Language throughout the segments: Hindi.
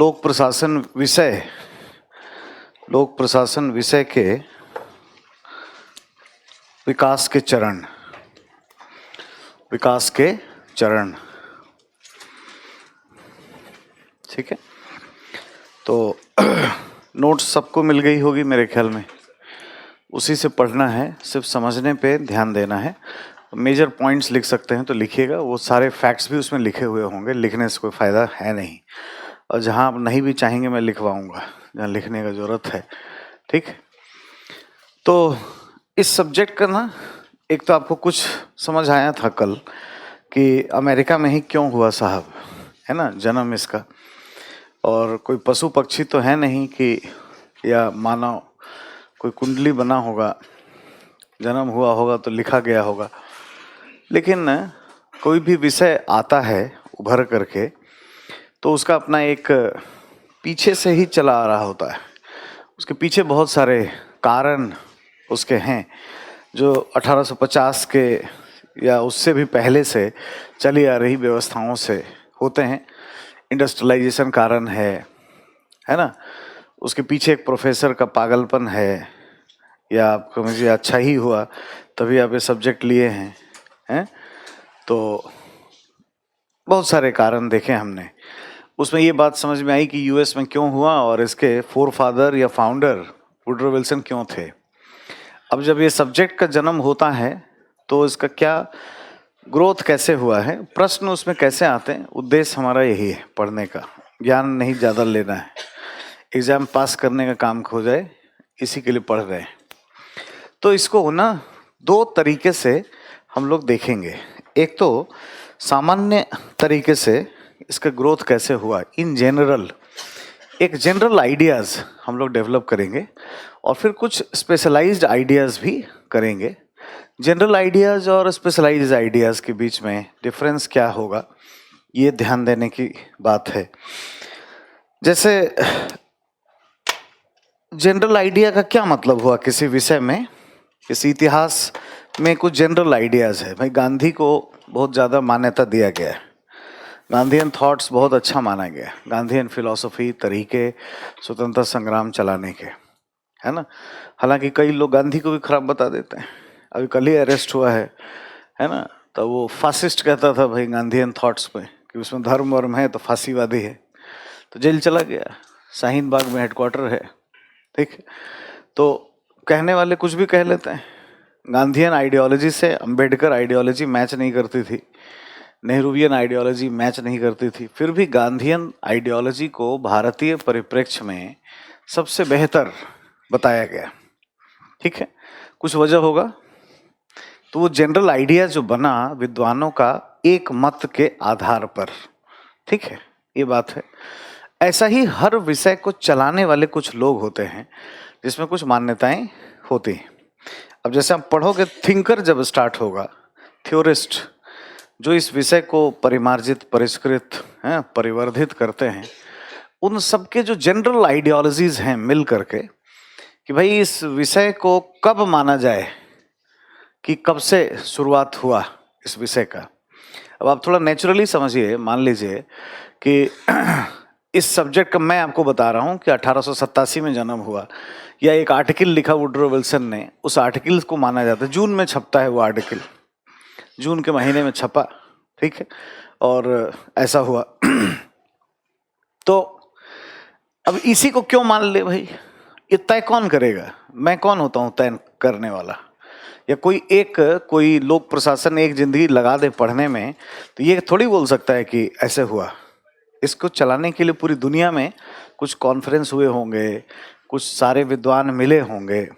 लोक प्रशासन विषय के विकास के चरण। ठीक है, तो नोट्स सबको मिल गई होगी मेरे ख्याल में, उसी से पढ़ना है, सिर्फ समझने पे ध्यान देना है। मेजर पॉइंट्स लिख सकते हैं तो लिखिएगा, वो सारे फैक्ट्स भी उसमें लिखे हुए होंगे, लिखने से कोई फ़ायदा है नहीं। और जहाँ आप नहीं भी चाहेंगे मैं लिखवाऊंगा, जहाँ लिखने का ज़रूरत है। ठीक, तो इस सब्जेक्ट का ना, एक तो आपको कुछ समझ आया था कल कि अमेरिका में ही क्यों हुआ साहब, है ना, जन्म इसका। और कोई पशु पक्षी तो है नहीं कि, या मानव कोई कुंडली बना होगा, जन्म हुआ होगा तो लिखा गया होगा। लेकिन कोई भी विषय आता है उभर करके तो उसका अपना एक पीछे से ही चला आ रहा होता है, उसके पीछे बहुत सारे कारण उसके हैं जो 1850 के या उससे भी पहले से चली आ रही व्यवस्थाओं से होते हैं। इंडस्ट्रियलाइजेशन कारण है ना, उसके पीछे एक प्रोफेसर का पागलपन है, या आप समझिए अच्छा ही हुआ तभी आप ये सब्जेक्ट लिए हैं। तो बहुत सारे कारण देखे हमने, उसमें ये बात समझ में आई कि यूएस में क्यों हुआ और इसके फोरफादर या फाउंडर वुडरो विल्सन क्यों थे। अब जब ये सब्जेक्ट का जन्म होता है तो इसका क्या ग्रोथ कैसे हुआ है, प्रश्न उसमें कैसे आते हैं, उद्देश्य हमारा यही है, पढ़ने का, ज्ञान नहीं ज़्यादा लेना है, एग्ज़ाम पास करने का काम हो जाए, इसी के लिए पढ़ रहे हैं। तो इसको ना दो तरीके से हम लोग देखेंगे। एक तो सामान्य तरीके से इसका ग्रोथ कैसे हुआ, इन जनरल, एक जनरल आइडियाज़ हम लोग डेवलप करेंगे, और फिर कुछ स्पेशलाइज्ड आइडियाज़ भी करेंगे। जनरल आइडियाज़ और स्पेशलाइज्ड आइडियाज़ के बीच में डिफरेंस क्या होगा, ये ध्यान देने की बात है। जैसे जनरल आइडिया का क्या मतलब हुआ किसी विषय में, किसी इतिहास में कुछ जनरल आइडियाज़ है। भाई गांधी को बहुत ज़्यादा मान्यता दिया गया है, गांधीयन थॉट्स बहुत अच्छा माना गया, गांधीयन फिलॉसफी, तरीके स्वतंत्रता संग्राम चलाने के, है ना। हालांकि कई लोग गांधी को भी खराब बता देते हैं। अभी कल ही अरेस्ट हुआ है ना, तो वो फासिस्ट कहता था भाई गांधीयन थॉट्स पे कि उसमें धर्म वर्म है तो फांसीवादी है, तो जेल चला गया, शाहीन बाग में हेडक्वार्टर है। ठीक, तो कहने वाले कुछ भी कह लेते हैं। गांधीयन आइडियोलॉजी से अंबेडकर आइडियोलॉजी मैच नहीं करती थी, नेहरूवियन आइडियोलॉजी मैच नहीं करती थी, फिर भी गांधीयन आइडियोलॉजी को भारतीय परिप्रेक्ष्य में सबसे बेहतर बताया गया। ठीक है, कुछ वजह होगा। तो वो जनरल आइडिया जो बना विद्वानों का एक मत के आधार पर, ठीक है, ये बात है। ऐसा ही हर विषय को चलाने वाले कुछ लोग होते हैं जिसमें कुछ मान्यताएं होती हैं। अब जैसे आप पढ़ोगे, थिंकर जब स्टार्ट होगा, थ्योरिस्ट जो इस विषय को परिमार्जित, परिष्कृत, परिवर्धित करते हैं, उन सबके जो जनरल आइडियोलॉजीज हैं मिल करके कि भाई इस विषय को कब माना जाए, कि कब से शुरुआत हुआ इस विषय का। अब आप थोड़ा नेचुरली समझिए, मान लीजिए कि इस सब्जेक्ट का मैं आपको बता रहा हूँ कि 1887 में जन्म हुआ, या एक आर्टिकल लिखा वुडरो विल्सन ने, उस आर्टिकल को माना जाता है, जून में छपता है वो आर्टिकल, जून के महीने में छपा, ठीक है, और ऐसा हुआ। तो अब इसी को क्यों मान ले भाई, ये तय कौन करेगा, मैं कौन होता हूँ तय करने वाला, या कोई लोक प्रशासन एक जिंदगी लगा दे पढ़ने में, तो ये थोड़ी बोल सकता है कि ऐसे हुआ। इसको चलाने के लिए पूरी दुनिया में कुछ कॉन्फ्रेंस हुए होंगे, कुछ सारे विद्वान मिले होंगे।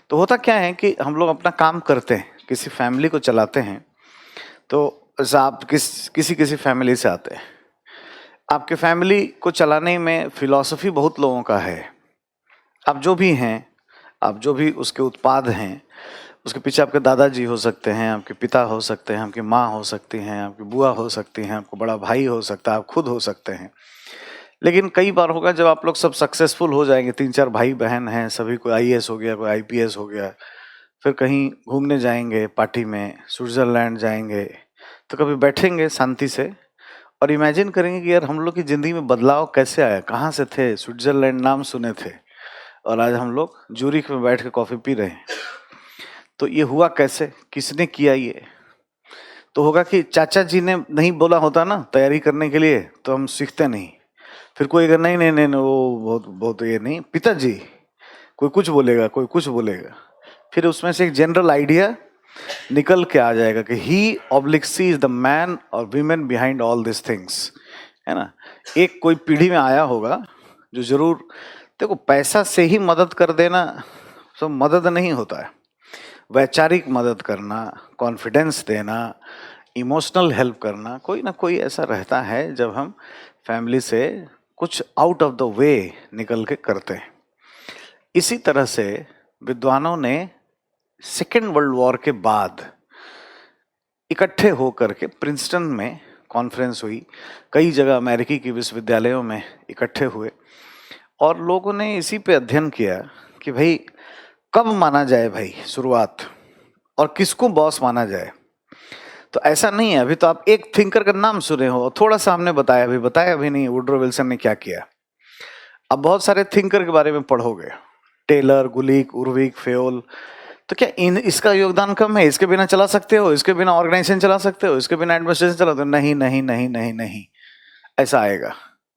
तो होता क्या है कि हम लोग अपना काम करते हैं, किसी फैमिली को चलाते हैं, तो आप किसी फैमिली से आते हैं, आपके फैमिली को चलाने में फिलॉसफी बहुत लोगों का है। आप जो भी हैं, आप जो भी उसके उत्पाद हैं, उसके पीछे आपके दादाजी हो सकते हैं, आपके पिता हो सकते हैं, आपकी माँ हो सकती हैं, आपकी बुआ हो सकती हैं, आपको बड़ा भाई हो सकता है, आप खुद हो सकते हैं। लेकिन कई बार होगा जब आप लोग सब सक्सेसफुल हो जाएंगे, 3-4 भाई बहन हैं, सभी कोई आईएएस हो गया, कोई आईपीएस हो गया, फिर कहीं घूमने जाएंगे पार्टी में, स्विट्जरलैंड जाएंगे, तो कभी बैठेंगे शांति से और इमेजिन करेंगे कि यार हम लोग की ज़िंदगी में बदलाव कैसे आया, कहाँ से थे, स्विट्ज़रलैंड नाम सुने थे और आज हम लोग ज़ूरिख में बैठ के कॉफ़ी पी रहे हैं। तो ये हुआ कैसे, किसने किया ये? तो होगा कि चाचा जी ने नहीं बोला होता ना तैयारी करने के लिए तो हम सीखते नहीं। फिर कोई अगर नहीं नहीं नहीं नहीं, वो बहुत बहुत ये नहीं, पिताजी कोई कुछ बोलेगा, कोई कुछ बोलेगा, फिर उसमें से एक जनरल आइडिया निकल के आ जाएगा कि ही oblique C is the man और women behind all this things, है ना। एक कोई पीढ़ी में आया होगा जो जरूर, देखो पैसा से ही मदद कर देना सब मदद नहीं होता है। वैचारिक मदद करना, कॉन्फिडेंस देना, इमोशनल हेल्प करना, कोई ना कोई ऐसा रहता है जब हम फैमिली से कुछ आउट ऑफ द वे निकल के करते हैं। इसी तरह से विद्वानों ने सेकेंड वर्ल्ड वॉर के बाद इकट्ठे होकर के प्रिंसटन में कॉन्फ्रेंस हुई, कई जगह अमेरिकी की विश्वविद्यालयों में इकट्ठे हुए और लोगों ने इसी पे अध्ययन किया कि भाई कब माना जाए भाई शुरुआत, और किसको बॉस माना जाए। तो ऐसा नहीं है, अभी तो आप एक थिंकर का नाम सुने हो, थोड़ा सा हमने बताया भी नहीं वुडरो विल्सन ने क्या किया। अब बहुत सारे थिंकर के बारे में पढ़ोगे, टेलर, गुलिक, उर्विक, फेयोल, तो क्या इसका योगदान कम है, इसके बिना चला सकते हो, इसके बिना ऑर्गेनाइजेशन चला सकते हो, इसके बिना एडमिनिस्ट्रेशन चला सकते हो? नहीं नहीं नहीं नहीं नहीं, ऐसा आएगा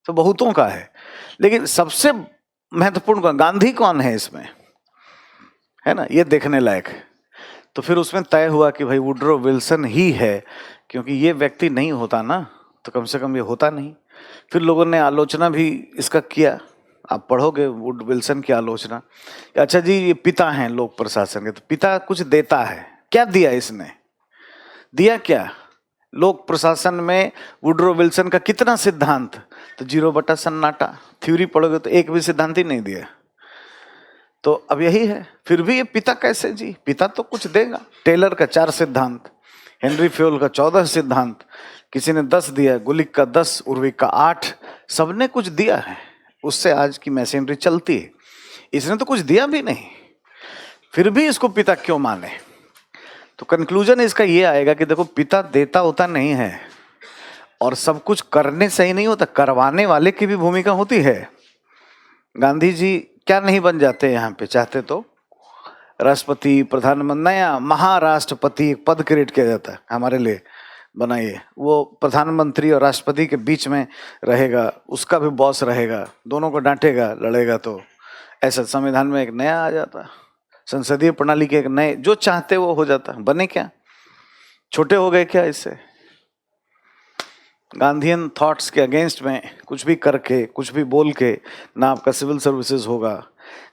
तो बहुतों का है। लेकिन सबसे महत्वपूर्ण गांधी कौन है इसमें, है ना, ये देखने लायक है। तो फिर उसमें तय हुआ कि भाई वुडरो विल्सन ही है, क्योंकि ये व्यक्ति नहीं होता ना तो कम से कम ये होता नहीं। फिर लोगों ने आलोचना भी इसका किया, आप पढ़ोगे वुड विल्सन की आलोचना, अच्छा जी ये पिता हैं लोक प्रशासन के, तो पिता कुछ देता है, क्या दिया इसने, दिया क्या? लोक प्रशासन में वुडरो विल्सन का कितना सिद्धांत, तो 0 बटा सन्नाटा, थ्योरी पढ़ोगे तो एक भी सिद्धांत ही नहीं दिया। तो अब यही है, फिर भी ये पिता कैसे जी, पिता तो कुछ देगा। टेलर का 4 सिद्धांत, हेनरी फेयोल का 14 सिद्धांत, किसी ने 10 दिया, गुलिक का 10, उर्विक का 8, सबने कुछ दिया है, उससे आज की मशीनरी चलती है। इसने तो कुछ दिया भी नहीं, फिर भी इसको पिता क्यों माने? तो कंक्लूजन इसका ये आएगा कि देखो पिता देता होता नहीं है, और सब कुछ करने से ही नहीं होता, करवाने वाले की भी भूमिका होती है। गांधी जी क्या नहीं बन जाते यहाँ पे, चाहते तो राष्ट्रपति, प्रधानमंत्री, नया महाराष्ट्रपति एक पद क्रिएट किया जाता है हमारे लिए, बनाइए, वो प्रधानमंत्री और राष्ट्रपति के बीच में रहेगा, उसका भी बॉस रहेगा, दोनों को डांटेगा, लड़ेगा। तो ऐसा संविधान में एक नया आ जाता, संसदीय प्रणाली के एक नए, जो चाहते वो हो जाता। बने क्या, छोटे हो गए क्या इससे? गांधीयन थॉट्स के अगेंस्ट में कुछ भी करके, कुछ भी बोल के, ना आपका सिविल सर्विसेज होगा,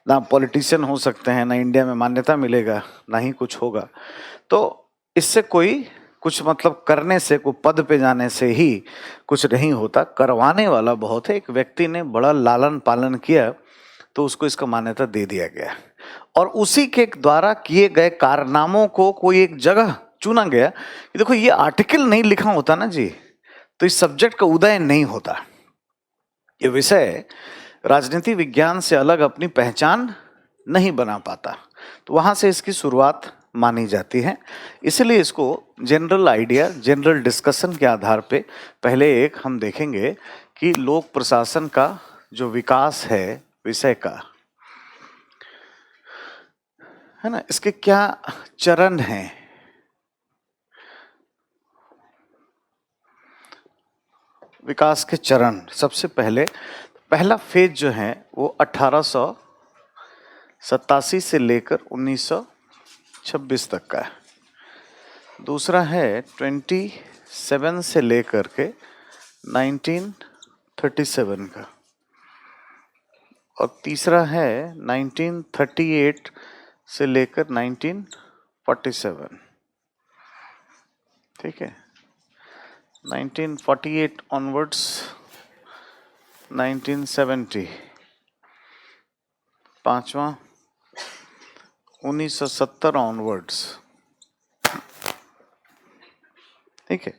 ना आप पॉलिटिशियन हो सकते हैं, ना इंडिया में मान्यता मिलेगा, ना ही कुछ होगा। तो इससे कोई कुछ मतलब करने से, कोई पद पे जाने से ही कुछ नहीं होता, करवाने वाला बहुत है। एक व्यक्ति ने बड़ा लालन पालन किया तो उसको इसका मान्यता दे दिया गया, और उसी के द्वारा किए गए कारनामों को कोई एक जगह चुना गया। देखो ये आर्टिकल नहीं लिखा होता ना जी, तो इस सब्जेक्ट का उदय नहीं होता। ये विषय राजनीति विज्ञान से अलग अपनी पहचान नहीं बना पाता, तो वहां से इसकी शुरुआत मानी जाती है। इसलिए इसको जनरल आइडिया, जनरल डिस्कशन के आधार पे पहले एक हम देखेंगे कि लोक प्रशासन का जो विकास है विषय का, है ना, इसके क्या चरण हैं। विकास के चरण, सबसे पहले पहला फेज जो है वो 1887 से लेकर 1926 तक का है। दूसरा है 27 से लेकर के 1937 का, और तीसरा है 1938 से लेकर 1947। ठीक है, 1948 ऑनवर्ड्स 1970, पांचवा 1970 ऑनवर्ड्स। ठीक है,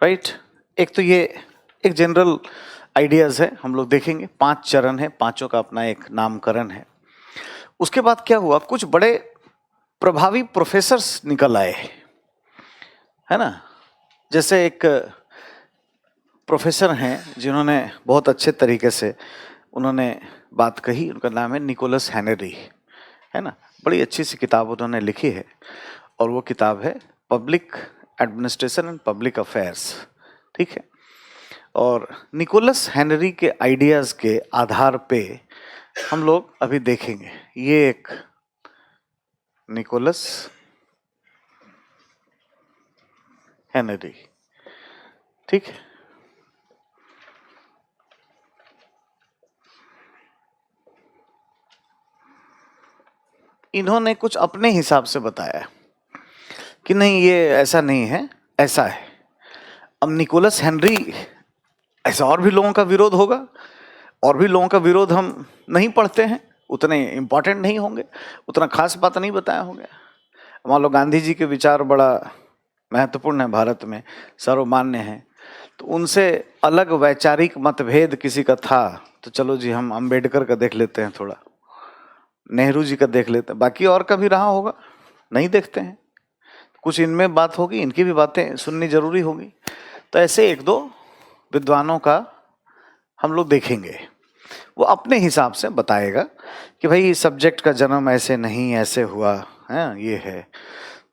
राइट। एक तो ये एक जनरल आइडियाज है, हम लोग देखेंगे 5 चरण है, पांचों का अपना एक नामकरण है। उसके बाद क्या हुआ, कुछ बड़े प्रभावी प्रोफेसर्स निकल आए, है ना। जैसे एक प्रोफेसर हैं जिन्होंने बहुत अच्छे तरीके से उन्होंने बात कही, उनका नाम है निकोलस हेनरी, है ना। बड़ी अच्छी सी किताब उन्होंने लिखी है और वो किताब है public administration and public affairs, ठीक है। और निकोलस हेनरी के आइडियाज़ के आधार पे हम लोग अभी देखेंगे। ये एक निकोलस हेनरी, ठीक है। इन्होंने कुछ अपने हिसाब से बताया कि नहीं ये ऐसा नहीं है, ऐसा है। अब निकोलस हेनरी, ऐसा और भी लोगों का विरोध होगा, और भी लोगों का विरोध हम नहीं पढ़ते हैं, उतने इम्पोर्टेंट नहीं होंगे, उतना खास बात नहीं बताया होंगे। मान लो गांधी जी के विचार बड़ा महत्वपूर्ण है, भारत में सर्वमान्य है, तो उनसे अलग वैचारिक मतभेद किसी का था तो चलो जी हम अंबेडकर का देख लेते हैं, थोड़ा नेहरू जी का देख लेते हैं, बाकी और का भी रहा होगा, नहीं देखते हैं। कुछ इनमें बात होगी, इनकी भी बातें सुननी जरूरी होगी। तो ऐसे एक दो विद्वानों का हम लोग देखेंगे, वो अपने हिसाब से बताएगा कि भाई सब्जेक्ट का जन्म ऐसे नहीं ऐसे हुआ है, ये है।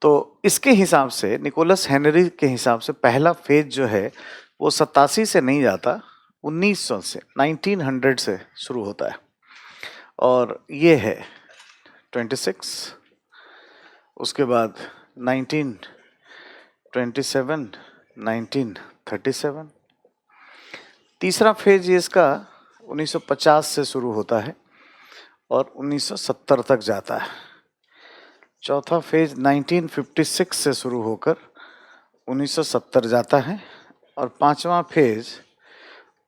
तो इसके हिसाब से निकोलस हेनरी के हिसाब से पहला फेज जो है वो 87 से नहीं जाता, 1900 से 1900 से शुरू होता है, और ये है 26, उसके बाद 1927, 1937। तीसरा फेज ये इसका 1950 से शुरू होता है और 1970 तक जाता है। चौथा फेज 1956 से शुरू होकर 1970 जाता है, और पांचवा फेज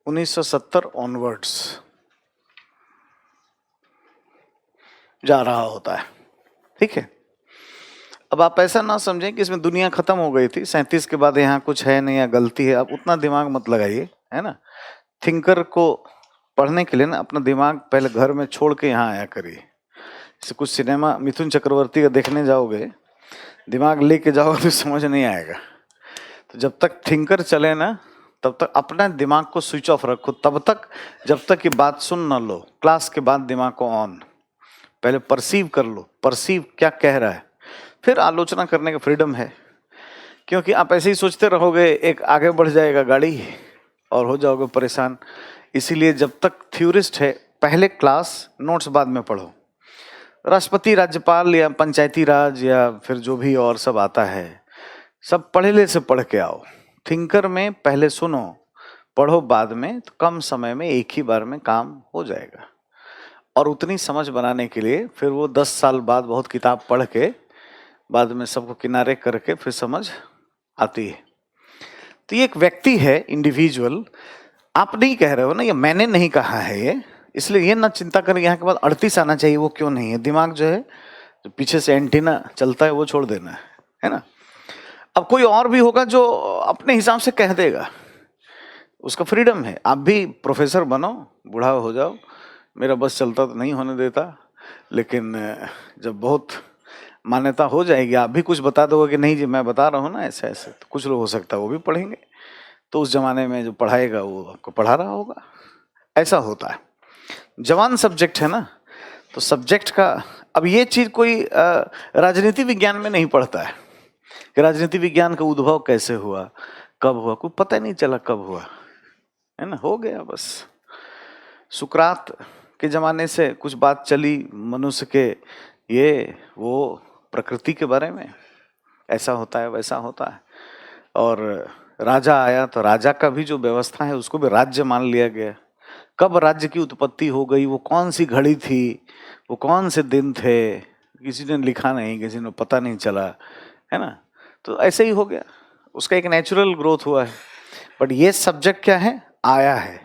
1970 ऑनवर्ड्स जा रहा होता है, ठीक है। अब आप ऐसा ना समझें कि इसमें दुनिया खत्म हो गई थी, 37 के बाद यहाँ कुछ है नहीं या गलती है, आप उतना दिमाग मत लगाइए, है ना। थिंकर को पढ़ने के लिए ना अपना दिमाग पहले घर में छोड़ के यहाँ आया करिए। जैसे कुछ सिनेमा मिथुन चक्रवर्ती का देखने जाओगे, दिमाग लेके जाओगे तो समझ नहीं आएगा। तो जब तक थिंकर चले ना तब तक अपना दिमाग को स्विच ऑफ रखो, तब तक जब तक ये बात सुन ना लो। क्लास के बाद दिमाग को ऑन, पहले परसीव कर लो, परसीव क्या कह रहा है, फिर आलोचना करने का फ्रीडम है। क्योंकि आप ऐसे ही सोचते रहोगे, एक आगे बढ़ जाएगा गाड़ी और हो जाओगे परेशान। इसीलिए जब तक थ्योरिस्ट है पहले क्लास, नोट्स बाद में पढ़ो। राष्ट्रपति, राज्यपाल या पंचायती राज या फिर जो भी और सब आता है, सब पढ़े से पढ़ के आओ। थिंकर में पहले सुनो, पढ़ो बाद में, तो कम समय में एक ही बार में काम हो जाएगा। और उतनी समझ बनाने के लिए फिर वो 10 साल बाद बहुत किताब पढ़ के बाद में सबको किनारे करके फिर समझ आती है। तो ये एक व्यक्ति है, इंडिविजुअल। आप नहीं कह रहे हो ना, ये मैंने नहीं कहा है ये, इसलिए ये ना चिंता करें यहाँ के बाद 38 आना चाहिए, वो क्यों नहीं है। दिमाग जो है, जो पीछे से एंटीना चलता है वो छोड़ देना है ना। अब कोई और भी होगा जो अपने हिसाब से कह देगा, उसका फ्रीडम है। आप भी प्रोफेसर बनो, बूढ़ा हो जाओ, मेरा बस चलता तो नहीं होने देता, लेकिन जब बहुत मान्यता हो जाएगी आप भी कुछ बता दोगे कि नहीं जी मैं बता रहा हूँ ना ऐसे ऐसे, तो कुछ लोग हो सकता है वो भी पढ़ेंगे, तो उस जमाने में जो पढ़ाएगा वो आपको पढ़ा रहा होगा। ऐसा होता है। जवान सब्जेक्ट है ना, तो सब्जेक्ट का अब ये चीज कोई राजनीति विज्ञान में नहीं पढ़ता है कि राजनीति विज्ञान का उद्भव कैसे हुआ, कब हुआ, कोई पता नहीं चला कब हुआ, है ना, हो गया बस। सुकरात के जमाने से कुछ बात चली मनुष्य के, ये वो प्रकृति के बारे में, ऐसा होता है वैसा होता है। और राजा आया तो राजा का भी जो व्यवस्था है उसको भी राज्य मान लिया गया। कब राज्य की उत्पत्ति हो गई, वो कौन सी घड़ी थी, वो कौन से दिन थे, किसी ने लिखा नहीं, किसी ने पता नहीं चला, है ना। तो ऐसे ही हो गया, उसका एक नेचुरल ग्रोथ हुआ है। बट ये सब्जेक्ट क्या है, आया है।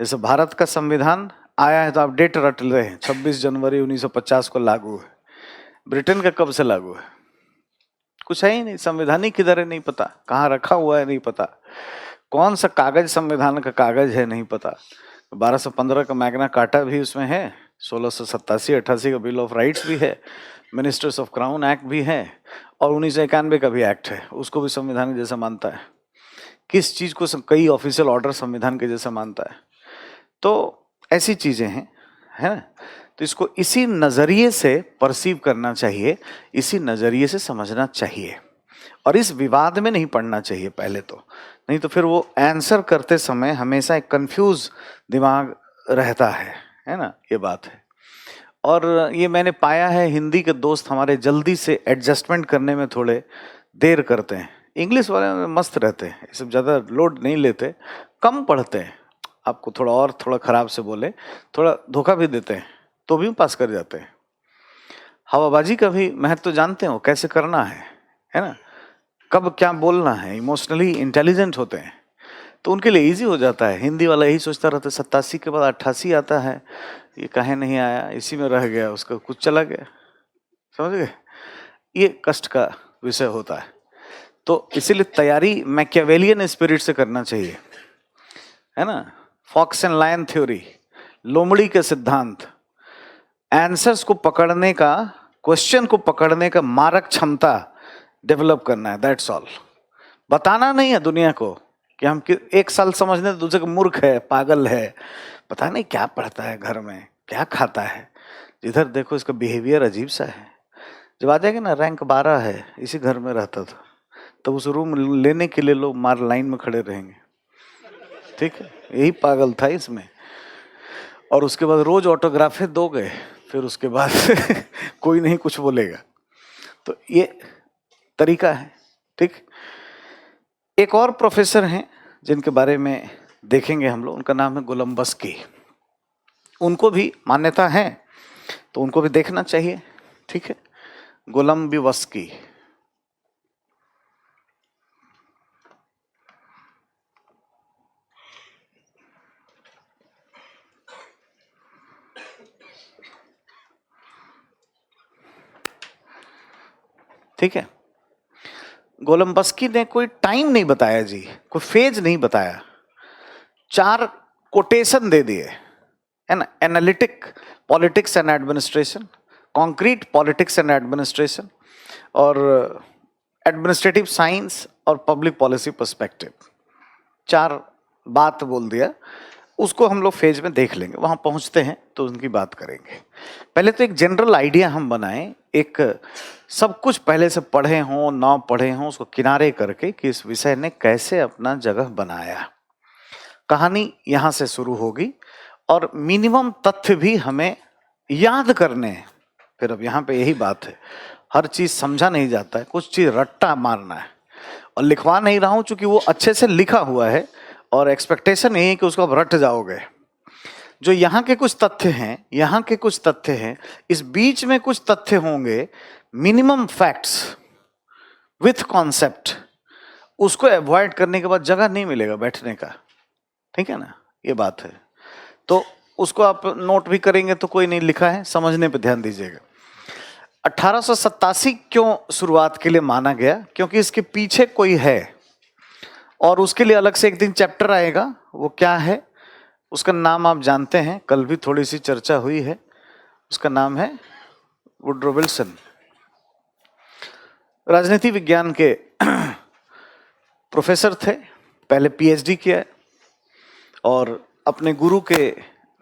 जैसे भारत का संविधान आया है तो आप डेट रट रहे हैं, 26 जनवरी 1950 को लागू है। ब्रिटेन का कब से लागू है, कुछ है ही नहीं, संविधान ही किधर है नहीं पता, कहाँ रखा हुआ है नहीं पता, कौन सा कागज संविधान का कागज है नहीं पता। 1215 का मैग्ना कार्टा भी उसमें है, 1687-88 का बिल ऑफ राइट्स भी है, मिनिस्टर्स ऑफ क्राउन एक्ट भी है, और 1991 का भी एक्ट है, उसको भी संविधान के जैसा मानता है। किस चीज़ को कई ऑफिशियल ऑर्डर संविधान के जैसा मानता है। तो ऐसी चीज़ें हैं, है ना। तो इसको इसी नज़रिए से परसीव करना चाहिए, इसी नज़रिए से समझना चाहिए, और इस विवाद में नहीं पड़ना चाहिए पहले तो, नहीं तो फिर वो आंसर करते समय हमेशा एक कंफ्यूज दिमाग रहता है ना, ये बात है। और ये मैंने पाया है, हिंदी के दोस्त हमारे जल्दी से एडजस्टमेंट करने में थोड़े देर करते हैं, इंग्लिश वाले मस्त रहते हैं, ये सब ज़्यादा लोड नहीं लेते, कम पढ़ते हैं, आपको थोड़ा खराब से बोले, थोड़ा धोखा भी देते हैं तो भी पास कर जाते हैं। हवाबाजी का भी महत्व तो जानते हो, कैसे करना है ना, कब क्या बोलना है, इमोशनली इंटेलिजेंट होते हैं, तो उनके लिए इजी हो जाता है। हिंदी वाला यही सोचता रहता है 87 के बाद 88 आता है, ये काहे नहीं आया, इसी में रह गया, उसका कुछ चला गया, समझ गए, ये कष्ट का विषय होता है। तो इसीलिए तैयारी मैकियावेलियन स्पिरिट से करना चाहिए, है ना। फॉक्स एंड लायन थ्योरी, लोमड़ी के सिद्धांत, आंसर्स को पकड़ने का, क्वेश्चन को पकड़ने का मारक क्षमता डेवलप करना है, दैट्स ऑल। बताना नहीं है दुनिया को कि हम एक साल समझने, दूसरे को मूर्ख है, पागल है, पता नहीं क्या पढ़ता है, घर में क्या खाता है, जिधर देखो इसका बिहेवियर अजीब सा है। जब आ जाएगा ना रैंक 12 है, इसी घर में रहता था, तो उस रूम लेने के लिए लोग मार लाइन में खड़े रहेंगे, ठीक है, यही पागल था इसमें। और उसके बाद रोज ऑटोग्राफे दोगे, फिर उसके बाद कोई नहीं कुछ बोलेगा, तो ये तरीका है, ठीक। एक और प्रोफेसर हैं जिनके बारे में देखेंगे हम लोग, उनका नाम है गोलम्बस्की, उनको भी मान्यता है तो उनको भी देखना चाहिए, ठीक है। गोलम्बिवस्की, ठीक है। गोलम्बस्की ने कोई टाइम नहीं बताया जी, कोई फेज नहीं बताया, 4 कोटेशन दे दिए, है ना। Analytic politics and administration, concrete politics and administration, और एडमिनिस्ट्रेटिव साइंस और पब्लिक पॉलिसी पर्सपेक्टिव, 4 बात बोल दिया। उसको हम लोग फेज में देख लेंगे, वहां पहुंचते हैं तो उनकी बात करेंगे। पहले तो एक जनरल आइडिया हम बनाएं, एक सब कुछ पहले से पढ़े हों ना पढ़े हों उसको किनारे करके कि इस विषय ने कैसे अपना जगह बनाया। कहानी यहाँ से शुरू होगी और मिनिमम तथ्य भी हमें याद करने हैं। फिर अब यहाँ पे यही बात है, हर चीज समझा नहीं जाता है, कुछ चीज रट्टा मारना है, और लिखवा नहीं रहा हूं चूंकि वो अच्छे से लिखा हुआ है और एक्सपेक्टेशन यही है कि उसको आप रट जाओगे। जो यहाँ के कुछ तथ्य हैं, यहाँ के कुछ तथ्य हैं, इस बीच में कुछ तथ्य होंगे, मिनिमम फैक्ट्स विथ कॉन्सेप्ट, उसको अवॉइड करने के बाद जगह नहीं मिलेगा बैठने का, ठीक है ना, ये बात है। तो उसको आप नोट भी करेंगे तो कोई नहीं, लिखा है, समझने पे ध्यान दीजिएगा। 1887 क्यों शुरुआत के लिए माना गया, क्योंकि इसके पीछे कोई है, और उसके लिए अलग से एक दिन चैप्टर आएगा, वो क्या है उसका नाम आप जानते हैं, कल भी थोड़ी सी चर्चा हुई है, उसका नाम है वुड्रो विल्सन। राजनीति विज्ञान के प्रोफेसर थे, पहले पीएचडी किया और अपने गुरु के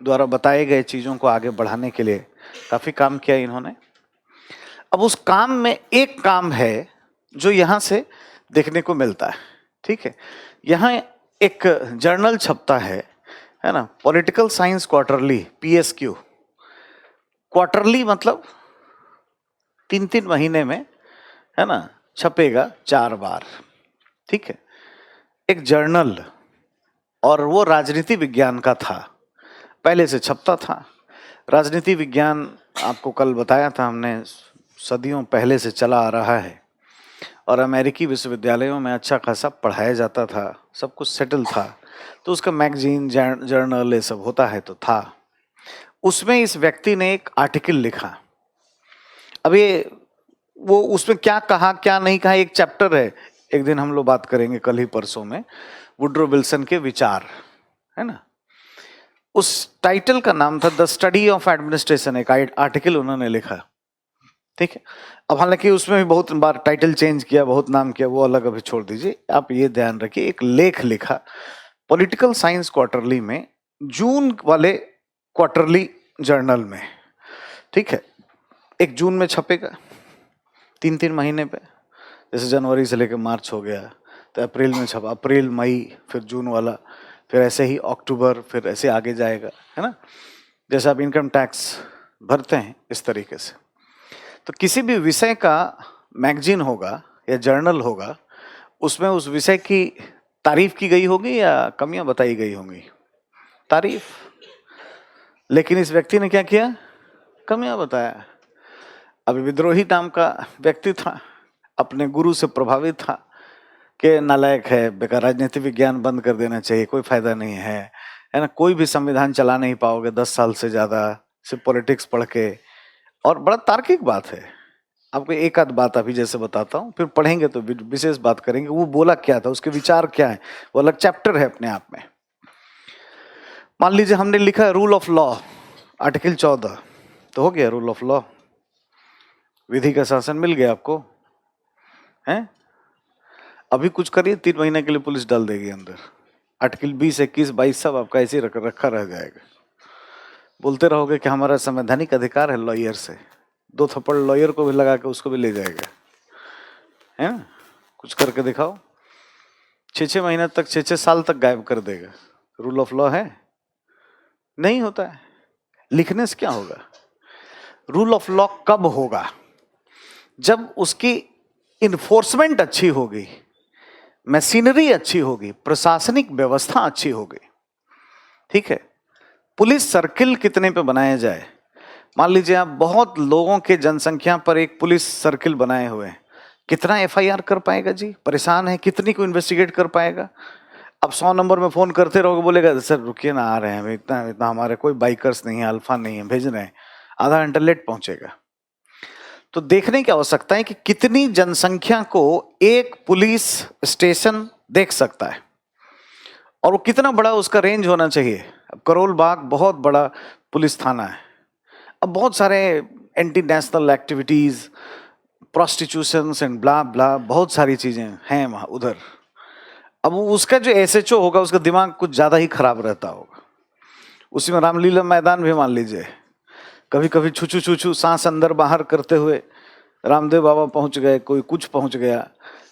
द्वारा बताए गए चीज़ों को आगे बढ़ाने के लिए काफ़ी काम किया इन्होंने। अब उस काम में एक काम है जो यहाँ से देखने को मिलता है, ठीक है। यहाँ एक जर्नल छपता है ना, पॉलिटिकल साइंस क्वार्टरली, पीएसक्यू। क्वार्टरली मतलब 3-3 महीने में, है ना, छपेगा 4 बार, ठीक है, एक जर्नल, और वो राजनीति विज्ञान का था, पहले से छपता था। राजनीति विज्ञान आपको कल बताया था हमने, सदियों पहले से चला आ रहा है और अमेरिकी विश्वविद्यालयों में अच्छा खासा पढ़ाया जाता था, सब कुछ सेटल था, तो उसका मैगजीन जर्नल ये सब होता है तो था। उसमें इस व्यक्ति ने एक आर्टिकल लिखा, अब ये वो उसमें क्या कहा क्या नहीं कहा एक चैप्टर है, एक दिन हम लोग बात करेंगे, कल ही परसों में, वुड्रो विल्सन के विचार, है ना। उस टाइटल का नाम था द स्टडी ऑफ एडमिनिस्ट्रेशन, एक आर्टिकल उन्होंने लिखा, ठीक है। अब हालांकि उसमें भी बहुत बार टाइटल चेंज किया, बहुत नाम किया, वो अलग अभी छोड़ दीजिए। आप ये ध्यान रखिए, एक लेख लिखा पॉलिटिकल साइंस क्वार्टरली में, जून वाले क्वार्टरली जर्नल में, ठीक है। एक जून में छपेगा 3-3 महीने पे, जैसे जनवरी से लेकर मार्च हो गया तो अप्रैल में छपा, अप्रैल मई फिर जून वाला, फिर ऐसे ही अक्टूबर, फिर ऐसे आगे जाएगा, है ना। जैसे आप इनकम टैक्स भरते हैं इस तरीके से। तो किसी भी विषय का मैगजीन होगा या जर्नल होगा, उसमें उस विषय की तारीफ की गई होगी या कमियां बताई गई होंगी? तारीफ। लेकिन इस व्यक्ति ने क्या किया? कमियां बताया। अभी विद्रोही नाम का व्यक्ति था, अपने गुरु से प्रभावित था कि नालायक है, बेकार, राजनीतिक विज्ञान बंद कर देना चाहिए, कोई फायदा नहीं है ना, कोई भी संविधान चला नहीं पाओगे 10 साल से ज्यादा सिर्फ पॉलिटिक्स पढ़ के। और बड़ा तार्किक बात है। आपको एक आध बात अभी जैसे बताता हूँ, फिर पढ़ेंगे तो विशेष बात करेंगे वो बोला क्या था, उसके विचार क्या है, वो अलग चैप्टर है अपने आप में। मान लीजिए हमने लिखा है रूल ऑफ लॉ, आर्टिकल 14, तो हो गया रूल ऑफ लॉ, विधि का शासन मिल गया आपको, हैं? अभी कुछ करिए 3 महीने के लिए पुलिस डाल देगी अंदर। आर्टिकल 20, 21, 22 सब आपका ऐसे ही रखा रह जाएगा। बोलते रहोगे कि हमारा संवैधानिक अधिकार है लॉयर से, 2 थप्पड़ लॉयर को भी लगा के उसको भी ले जाएगा, है ना। कुछ करके दिखाओ, 6-6 महीने तक, 6-6 साल तक गायब कर देगा। रूल ऑफ लॉ है? नहीं होता है। लिखने से क्या होगा? रूल ऑफ लॉ कब होगा? जब उसकी इन्फोर्समेंट अच्छी होगी, मशीनरी अच्छी होगी, प्रशासनिक व्यवस्था अच्छी होगी, ठीक है। पुलिस सर्किल कितने पे बनाया जाए? मान लीजिए आप बहुत लोगों के जनसंख्या पर एक पुलिस सर्किल बनाए हुए हैं, कितना एफआईआर कर पाएगा जी? परेशान है, कितनी को इन्वेस्टिगेट कर पाएगा? अब 100 नंबर में फोन करते रहोगे, बोलेगा सर रुकिए ना, आ रहे हैं, इतना इतना हमारे कोई बाइकर्स नहीं है, अल्फा नहीं है, भेज रहे हैं, आधा घंटा लेट पहुंचेगा। तो देखने की आवश्यकता है कि कितनी जनसंख्या को एक पुलिस स्टेशन देख सकता है और वो कितना बड़ा उसका रेंज होना चाहिए। अब करोल बाग बहुत बड़ा पुलिस थाना है, अब बहुत सारे anti national activities, prostitutions and blah blah, बहुत सारी चीजें हैं वहां उधर। अब उसका जो एसएचओ होगा उसका दिमाग कुछ ज्यादा ही खराब रहता होगा। उसी में रामलीला मैदान भी मान लीजिए, कभी कभी छुछू छुछू सांस अंदर बाहर करते हुए रामदेव बाबा पहुंच गए, कोई कुछ पहुंच गया,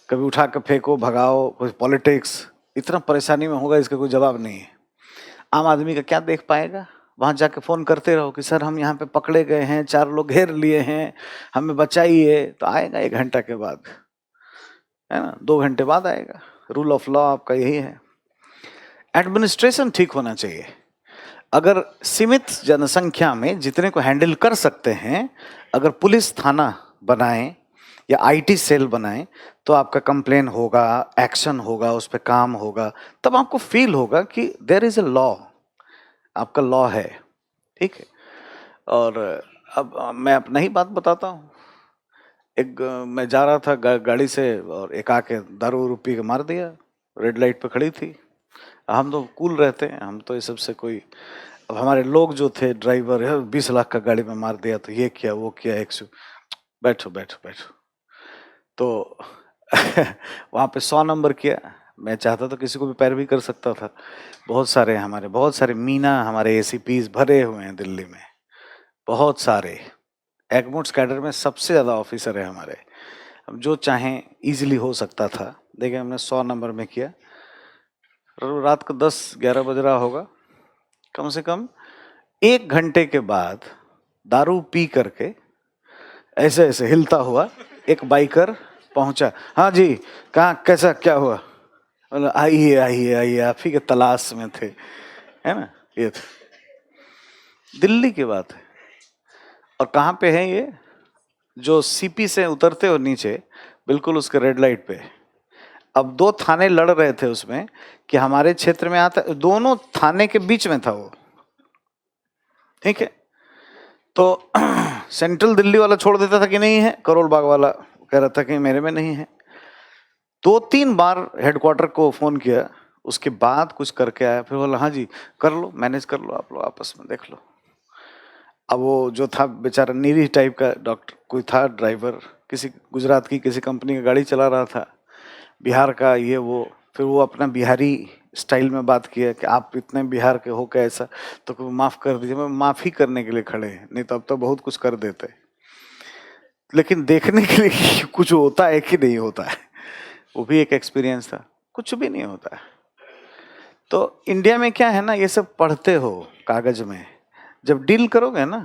कभी उठा कर फेंको, भगाओ, कोई पॉलिटिक्स, इतना परेशानी में होगा इसका कोई जवाब नहीं है। आम आदमी का क्या देख पाएगा? वहां जाके फोन करते रहो कि सर हम यहाँ पे पकड़े गए हैं, 4 लोग घेर लिए हैं, हमें बचाइए, तो आएगा 1 घंटा के बाद, है ना, 2 घंटे बाद आएगा। रूल ऑफ लॉ आपका यही है। एडमिनिस्ट्रेशन ठीक होना चाहिए। अगर सीमित जनसंख्या में जितने को हैंडल कर सकते हैं, अगर पुलिस थाना बनाएं या आईटी सेल बनाएं, तो आपका कंप्लेन होगा, एक्शन होगा, उस पर काम होगा, तब आपको फील होगा कि देयर इज अ लॉ, आपका लॉ है, ठीक है। और अब मैं अपना ही बात बताता हूँ। एक मैं जा रहा था गाड़ी से और एक आके दारू पी के मार दिया, रेड लाइट पे खड़ी थी। हम तो कूल रहते हैं, हम तो ये सबसे कोई, अब हमारे लोग जो थे ड्राइवर है, 20 लाख का गाड़ी में मार दिया, तो ये किया वो किया, बैठो बैठो बैठो। तो वहाँ पे 100 नंबर किया। मैं चाहता तो किसी को भी पैरवी कर सकता था। बहुत सारे मीना हमारे एसीपीज भरे हुए हैं दिल्ली में, बहुत सारे। एगमोट्स कैडर में सबसे ज़्यादा ऑफिसर है हमारे। अब जो चाहें इजीली हो सकता था, देखिए हमने 100 नंबर में किया। रात को 10-11 बज रहा होगा, कम से कम 1 घंटे के बाद दारू पी करके ऐसे ऐसे हिलता हुआ एक बाइकर पहुंचा। हाँ जी, कहाँ, कैसा, क्या हुआ? बोला आइए आइए आइए, आप ही के तलाश में थे, है ना। ये दिल्ली की बात है। और कहाँ पे है ये? जो सीपी से उतरते हो नीचे, बिल्कुल उसके रेड लाइट पे। अब 2 थाने लड़ रहे थे उसमें कि हमारे क्षेत्र में आता, दोनों थाने के बीच में था वो, ठीक है। तो सेंट्रल दिल्ली वाला छोड़ देता था कि नहीं है, करोल बाग वाला कह रहा था कि मेरे में नहीं है। 2-3 बार हेडक्वार्टर को फोन किया, उसके बाद कुछ करके आया, फिर बोला हाँ जी कर लो, मैनेज कर लो, आप लोग आपस में देख लो। अब वो जो था बेचारा नीरी टाइप का डॉक्टर कोई था, ड्राइवर, किसी गुजरात की किसी कंपनी की गाड़ी चला रहा था, बिहार का ये वो, फिर वो अपना बिहारी स्टाइल में बात किया कि आप इतने बिहार के हो क्या ऐसा, तो माफ़ कर दीजिए। मैं माफ़ी करने के लिए खड़े हैं, नहीं तो अब तो बहुत कुछ कर देते, लेकिन देखने के लिए कि कुछ होता है कि नहीं होता है, वो भी एक एक्सपीरियंस था। कुछ भी नहीं होता है। तो इंडिया में क्या है ना, ये सब पढ़ते हो कागज में, जब डील करोगे ना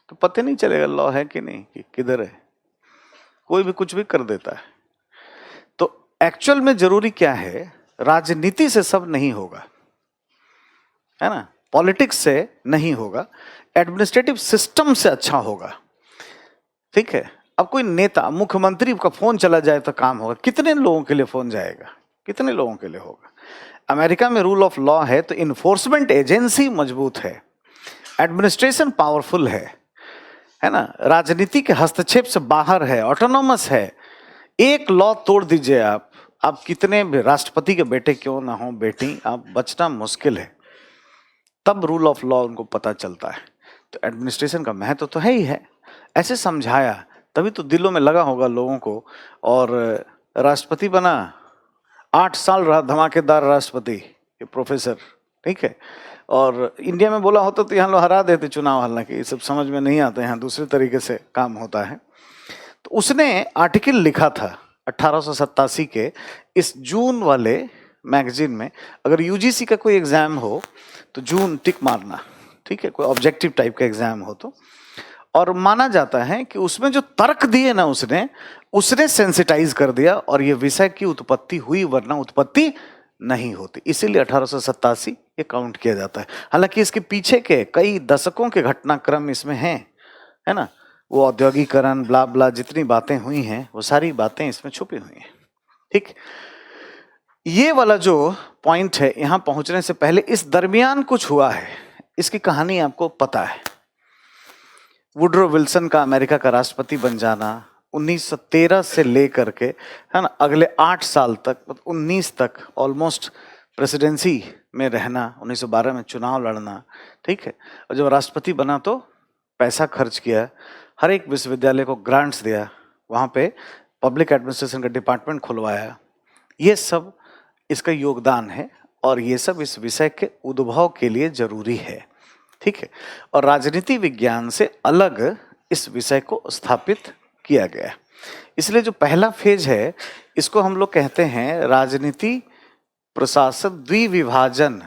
तो पता नहीं चलेगा लॉ है कि नहीं, कि किधर है, कोई भी कुछ भी कर देता है। तो एक्चुअल में जरूरी क्या है, राजनीति से सब नहीं होगा, है ना, पॉलिटिक्स से नहीं होगा, एडमिनिस्ट्रेटिव सिस्टम से अच्छा होगा। ठीक है, अब कोई नेता मुख्यमंत्री का फोन चला जाए तो काम होगा, कितने लोगों के लिए फोन जाएगा, कितने लोगों के लिए होगा। अमेरिका में रूल ऑफ लॉ है तो इन्फोर्समेंट एजेंसी मजबूत है, एडमिनिस्ट्रेशन पावरफुल है ना, राजनीति के हस्तक्षेप से बाहर है, ऑटोनॉमस है। एक लॉ तोड़ दीजिए आप कितने भी राष्ट्रपति के बेटे क्यों ना हो, बेटी, आप बचना मुश्किल है। तब रूल ऑफ लॉ उनको पता चलता है। तो एडमिनिस्ट्रेशन का महत्व तो है ही है, ऐसे समझाया तभी तो दिलों में लगा होगा लोगों को। और राष्ट्रपति बना, 8 साल रहा धमाकेदार राष्ट्रपति, ये प्रोफेसर, ठीक है। और इंडिया में बोला होता तो यहाँ लोग हरा देते चुनाव, हालांकि ये सब समझ में नहीं आता, यहाँ दूसरे तरीके से काम होता है। तो उसने आर्टिकल लिखा था 1887 के इस जून वाले मैगजीन में, अगर यूजीसी का कोई एग्जाम हो तो जून टिक मारना, ठीक है, कोई ऑब्जेक्टिव टाइप का एग्जाम हो तो। और माना जाता है कि उसमें जो तर्क दिए ना उसने सेंसिटाइज कर दिया और ये विषय की उत्पत्ति हुई, वरना उत्पत्ति नहीं होती, इसीलिए 1887 ये काउंट किया जाता है। हालांकि इसके पीछे के कई दशकों के घटनाक्रम इसमें हैं, है ना, वो औद्योगिकरण ब्ला ब्ला जितनी बातें हुई हैं वो सारी बातें इसमें छुपी हुई हैं। ठीक, ये वाला जो पॉइंट है, यहाँ पहुंचने से पहले इस दरमियान कुछ हुआ है, इसकी कहानी आपको पता है। वुडरो विल्सन का अमेरिका का राष्ट्रपति बन जाना 1913 से लेकर के, है ना, अगले 8 साल तक, 19 तक ऑलमोस्ट प्रेसिडेंसी में रहना, 1912 में चुनाव लड़ना, ठीक है। और जब राष्ट्रपति बना तो पैसा खर्च किया, हर एक विश्वविद्यालय को ग्रांट्स दिया, वहाँ पे पब्लिक एडमिनिस्ट्रेशन का डिपार्टमेंट खुलवाया। ये सब इसका योगदान है और ये सब इस विषय के उद्भव के लिए जरूरी है, ठीक है। और राजनीति विज्ञान से अलग इस विषय को स्थापित किया गया। इसलिए जो पहला फेज है इसको हम लोग कहते हैं राजनीति प्रशासन द्विविभाजन।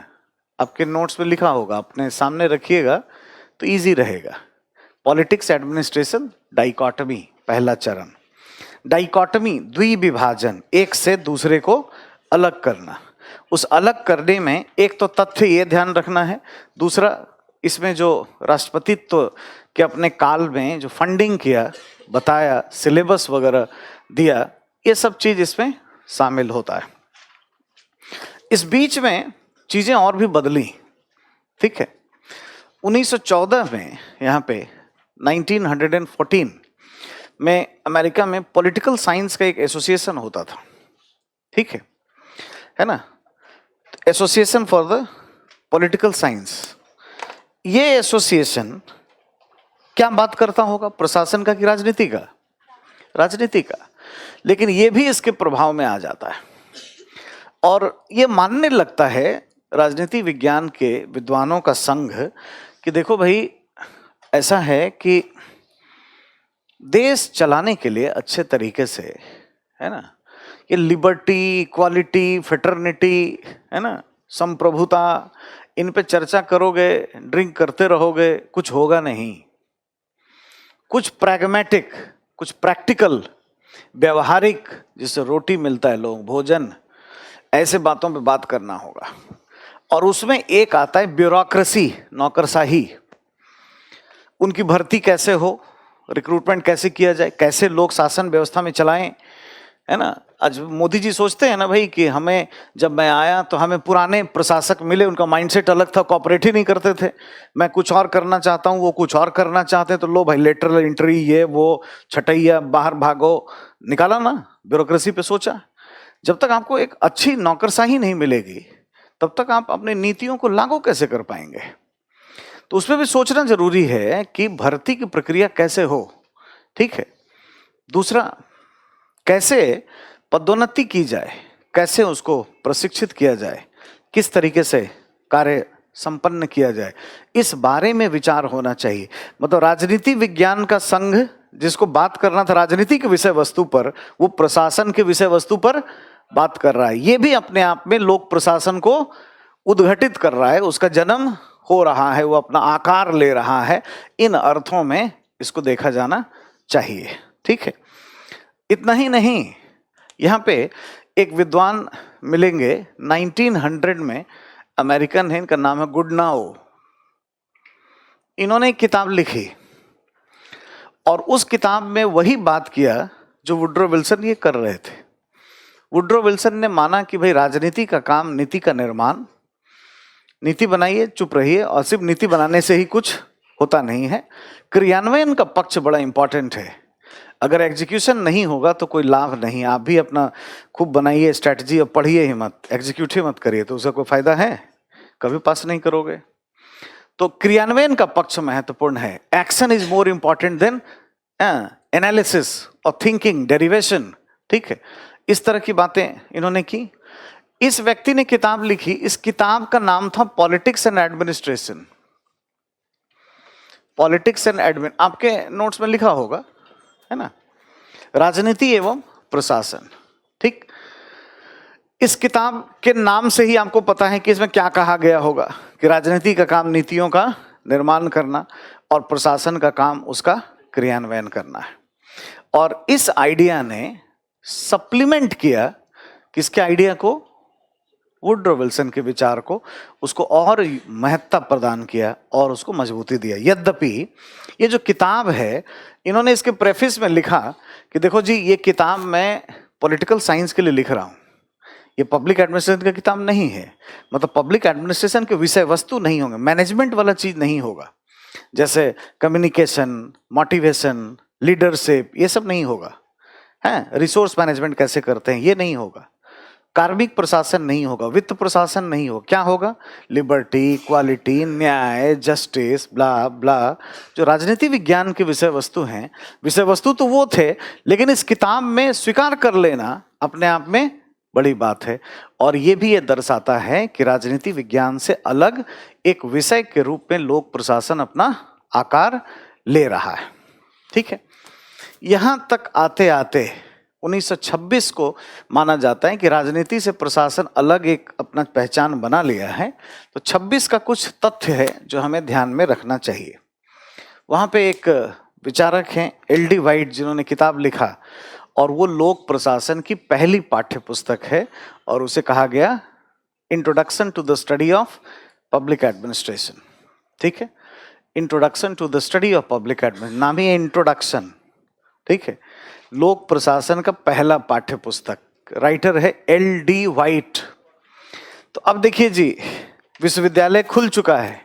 आपके नोट्स में लिखा होगा, अपने सामने रखिएगा तो इजी रहेगा। पॉलिटिक्स एडमिनिस्ट्रेशन डाइकोटमी, पहला चरण। डाइकोटमी द्विविभाजन, एक से दूसरे को अलग करना। उस अलग करने में एक तो तथ्य ये ध्यान रखना है, दूसरा इसमें जो राष्ट्रपतित्व के अपने काल में जो फंडिंग किया, बताया, सिलेबस वगैरह दिया, ये सब चीज इसमें शामिल होता है। इस बीच में चीजें और भी बदली, ठीक है। 1914 में यहाँ पे 1914 में अमेरिका में पॉलिटिकल साइंस का एक एसोसिएशन होता था, ठीक है ना, association for the political science. ये एसोसिएशन क्या बात करता होगा, प्रशासन का कि राजनीति का? राजनीति का, लेकिन ये भी इसके प्रभाव में आ जाता है और ये मानने लगता है राजनीति विज्ञान के विद्वानों का संघ कि देखो भाई, ऐसा है कि देश चलाने के लिए अच्छे तरीके से, है ना, ये लिबर्टी, इक्वालिटी, फ्रेटर्निटी, है ना, संप्रभुता, इन पे चर्चा करोगे, ड्रिंक करते रहोगे, कुछ होगा नहीं। कुछ प्रैग्मेटिक, कुछ प्रैक्टिकल, व्यवहारिक, जिससे रोटी मिलता है लोग, भोजन, ऐसे बातों पे बात करना होगा। और उसमें एक आता है ब्यूरोक्रेसी, नौकरशाही। उनकी भर्ती कैसे हो, रिक्रूटमेंट कैसे किया जाए, कैसे लोग शासन व्यवस्था में चलाएं, है ना। आज मोदी जी सोचते हैं ना भाई कि हमें, जब मैं आया तो हमें पुराने प्रशासक मिले, उनका माइंडसेट अलग था, कॉपरेट ही नहीं करते थे। मैं कुछ और करना चाहता हूँ, वो कुछ और करना चाहते हैं, तो लो भाई लेटरल एंट्री, ये वो, छटैया, बाहर भागो, निकाला ना, ब्यूरोक्रेसी पे सोचा। जब तक आपको एक अच्छी नौकरशाही नहीं मिलेगी, तब तक आप अपनी नीतियों को लागू कैसे कर पाएंगे? तो उसमें भी सोचना जरूरी है कि भर्ती की प्रक्रिया कैसे हो, ठीक है। दूसरा, कैसे पदोन्नति की जाए, कैसे उसको प्रशिक्षित किया जाए, किस तरीके से कार्य संपन्न किया जाए, इस बारे में विचार होना चाहिए। मतलब राजनीति विज्ञान का संघ जिसको बात करना था राजनीति के विषय वस्तु पर, वो प्रशासन के विषय वस्तु पर बात कर रहा है। ये भी अपने आप में लोक प्रशासन को उद्घटित कर रहा है, उसका जन्म हो रहा है, वो अपना आकार ले रहा है। इन अर्थों में इसको देखा जाना चाहिए, ठीक है। इतना ही नहीं, यहाँ पे एक विद्वान मिलेंगे 1900 में, अमेरिकन है, इनका नाम है गुडनाओ। इन्होंने एक किताब लिखी और उस किताब में वही बात किया जो वुड्रो विल्सन ये कर रहे थे। वुड्रो विल्सन ने माना कि भाई राजनीति का काम नीति का निर्माण, नीति बनाइए, चुप रहिए, और सिर्फ नीति बनाने से ही कुछ होता नहीं है, क्रियान्वयन का पक्ष बड़ा इंपॉर्टेंट है। अगर एग्जीक्यूशन नहीं होगा तो कोई लाभ नहीं। आप भी अपना खूब बनाइए स्ट्रैटेजी और पढ़िए ही मत, एग्जीक्यूट ही मत करिए, तो उसका कोई फायदा है? कभी पास नहीं करोगे। तो क्रियान्वयन का पक्ष महत्वपूर्ण है। Action is more important than analysis और थिंकिंग, डेरिवेशन, ठीक है। इस तरह की बातें इन्होंने की। इस व्यक्ति ने किताब लिखी, इस किताब का नाम था politics and administration. Politics and admin, आपके नोट्स में लिखा होगा, है ना, राजनीति एवं प्रशासन, ठीक। इस किताब के नाम से ही आपको पता है कि इसमें क्या कहा गया होगा कि राजनीति का काम नीतियों का निर्माण करना और प्रशासन का काम उसका क्रियान्वयन करना है। और इस आइडिया ने सप्लीमेंट किया किसके आइडिया को? वुड्रो विल्सन के विचार को, उसको और महत्ता प्रदान किया और उसको मजबूती दिया। यद्यपि ये जो किताब है, इन्होंने इसके प्रेफिस में लिखा कि देखो जी, ये किताब मैं पॉलिटिकल साइंस के लिए लिख रहा हूँ, ये पब्लिक एडमिनिस्ट्रेशन का किताब नहीं है। मतलब पब्लिक एडमिनिस्ट्रेशन के विषय वस्तु नहीं होंगे, मैनेजमेंट वाला चीज नहीं होगा, जैसे कम्युनिकेशन, मोटिवेशन, लीडरशिप, ये सब नहीं होगा, है। रिसोर्स मैनेजमेंट कैसे करते हैं, ये नहीं होगा। कार्मिक प्रशासन नहीं होगा, वित्त प्रशासन नहीं होगा। क्या होगा? लिबर्टी, क्वालिटी, न्याय, जस्टिस, ब्ला ब्ला, जो राजनीति विज्ञान के विषय वस्तु हैं। विषय वस्तु तो वो थे, लेकिन इस किताब में स्वीकार कर लेना अपने आप में बड़ी बात है। और ये भी ये दर्शाता है कि राजनीति विज्ञान से अलग एक विषय के रूप में लोक प्रशासन अपना आकार ले रहा है, ठीक है। यहां तक आते आते 1926 को माना जाता है कि राजनीति से प्रशासन अलग एक अपना पहचान बना लिया है। तो 26 का कुछ तथ्य है जो हमें ध्यान में रखना चाहिए। वहाँ पे एक विचारक हैं एल.डी. वाइट, जिन्होंने किताब लिखा, और वो लोक प्रशासन की पहली पाठ्य पुस्तक है और उसे कहा गया introduction to the study of public administration, ठीक है। Introduction to the study of public administration, नाम ही है इंट्रोडक्शन, ठीक है। लोक प्रशासन का पहला पाठ्य पुस्तक, राइटर है एल.डी. वाइट। तो अब देखिए जी, विश्वविद्यालय खुल चुका है,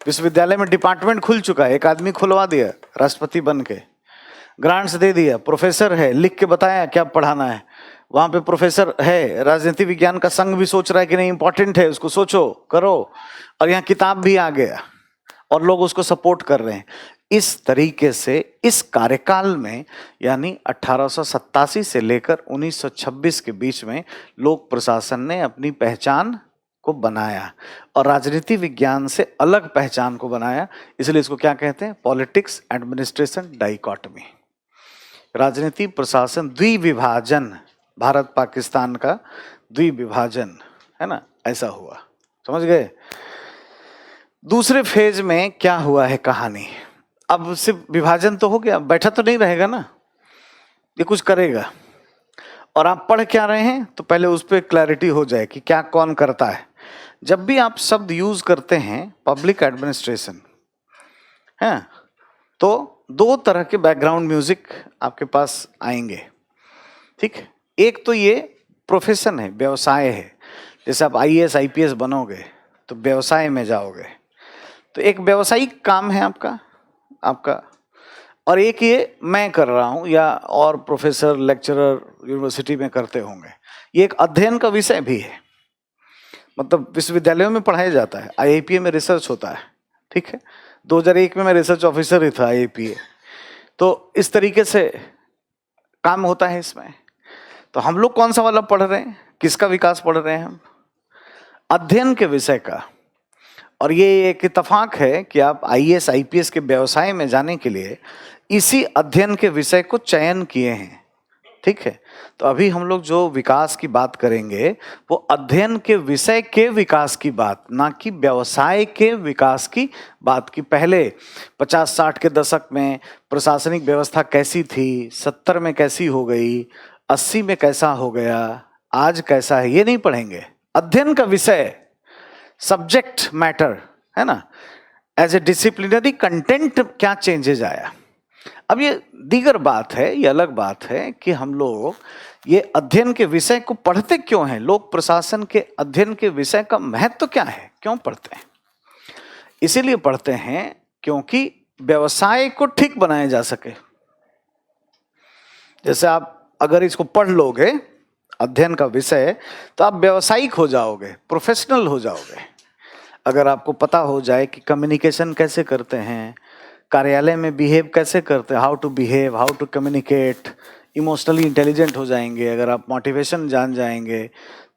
विश्वविद्यालय में डिपार्टमेंट खुल चुका है, एक आदमी खुलवा दिया राष्ट्रपति बन के, ग्रांट्स दे दिया, प्रोफेसर है, लिख के बताया क्या पढ़ाना है, वहां पे प्रोफेसर है। राजनीति विज्ञान का संघ भी सोच रहा है कि नहीं इंपॉर्टेंट है, उसको सोचो करो, और यहाँ किताब भी आ गया और लोग उसको सपोर्ट कर रहे हैं। इस तरीके से इस कार्यकाल में, यानी 1887 से लेकर 1926 के बीच में, लोक प्रशासन ने अपनी पहचान को बनाया और राजनीति विज्ञान से अलग पहचान को बनाया। इसलिए इसको क्या कहते हैं? पॉलिटिक्स एडमिनिस्ट्रेशन डाइकोटमी, राजनीति प्रशासन द्विविभाजन, भारत पाकिस्तान का द्विविभाजन, है ना, ऐसा हुआ। समझ गए? दूसरे फेज में क्या हुआ है कहानी। अब सिर्फ विभाजन तो हो गया, बैठा तो नहीं रहेगा ना, ये कुछ करेगा। और आप पढ़ क्या रहे हैं तो पहले उस पर क्लैरिटी हो जाए कि क्या कौन करता है। जब भी आप शब्द यूज करते हैं पब्लिक एडमिनिस्ट्रेशन, है, तो दो तरह के बैकग्राउंड म्यूजिक आपके पास आएंगे, ठीक है। एक तो ये प्रोफेशन है, व्यवसाय है, जैसे आप आईएएस आईपीएस बनोगे तो व्यवसाय में जाओगे, तो एक व्यवसायिक काम है आपका। और एक ये मैं कर रहा हूँ या और प्रोफेसर लेक्चरर यूनिवर्सिटी में करते होंगे, ये एक अध्ययन का विषय भी है। मतलब विश्वविद्यालयों में पढ़ाया जाता है, IIPA में रिसर्च होता है, ठीक है। 2001 में मैं रिसर्च ऑफिसर ही था IIPA, तो इस तरीके से काम होता है इसमें। तो हम लोग कौन सा वाला पढ़ रहे हैं, किसका विकास पढ़ रहे हैं हम? अध्ययन के विषय का। और ये एक इत्तेफाक है कि आप IAS IPS के व्यवसाय में जाने के लिए इसी अध्ययन के विषय को चयन किए हैं, ठीक है। तो अभी हम लोग जो विकास की बात करेंगे वो अध्ययन के विषय के विकास की बात, ना कि व्यवसाय के विकास की बात की। पहले 50-60 के दशक में प्रशासनिक व्यवस्था कैसी थी, 70 में कैसी हो गई, 80 में कैसा हो गया, आज कैसा है, ये नहीं पढ़ेंगे। अध्ययन का विषय, सब्जेक्ट मैटर, है ना, एज ए डिसिप्लिनरी कंटेंट क्या चेंजेज आया। अब ये दीगर बात है, ये अलग बात है कि हम लोग ये अध्ययन के विषय को पढ़ते क्यों हैं। लोक प्रशासन के अध्ययन के विषय का महत्व क्या है, क्यों पढ़ते हैं? इसीलिए पढ़ते हैं क्योंकि व्यवसाय को ठीक बनाया जा सके। जैसे आप अगर इसको पढ़ लोगे अध्ययन का विषय, तो आप व्यावसायिक हो जाओगे, प्रोफेशनल हो जाओगे। अगर आपको पता हो जाए कि कम्युनिकेशन कैसे करते हैं, कार्यालय में बिहेव कैसे करते हैं, how to behave, how to communicate, emotionally intelligent हो जाएंगे। अगर आप मोटिवेशन जान जाएंगे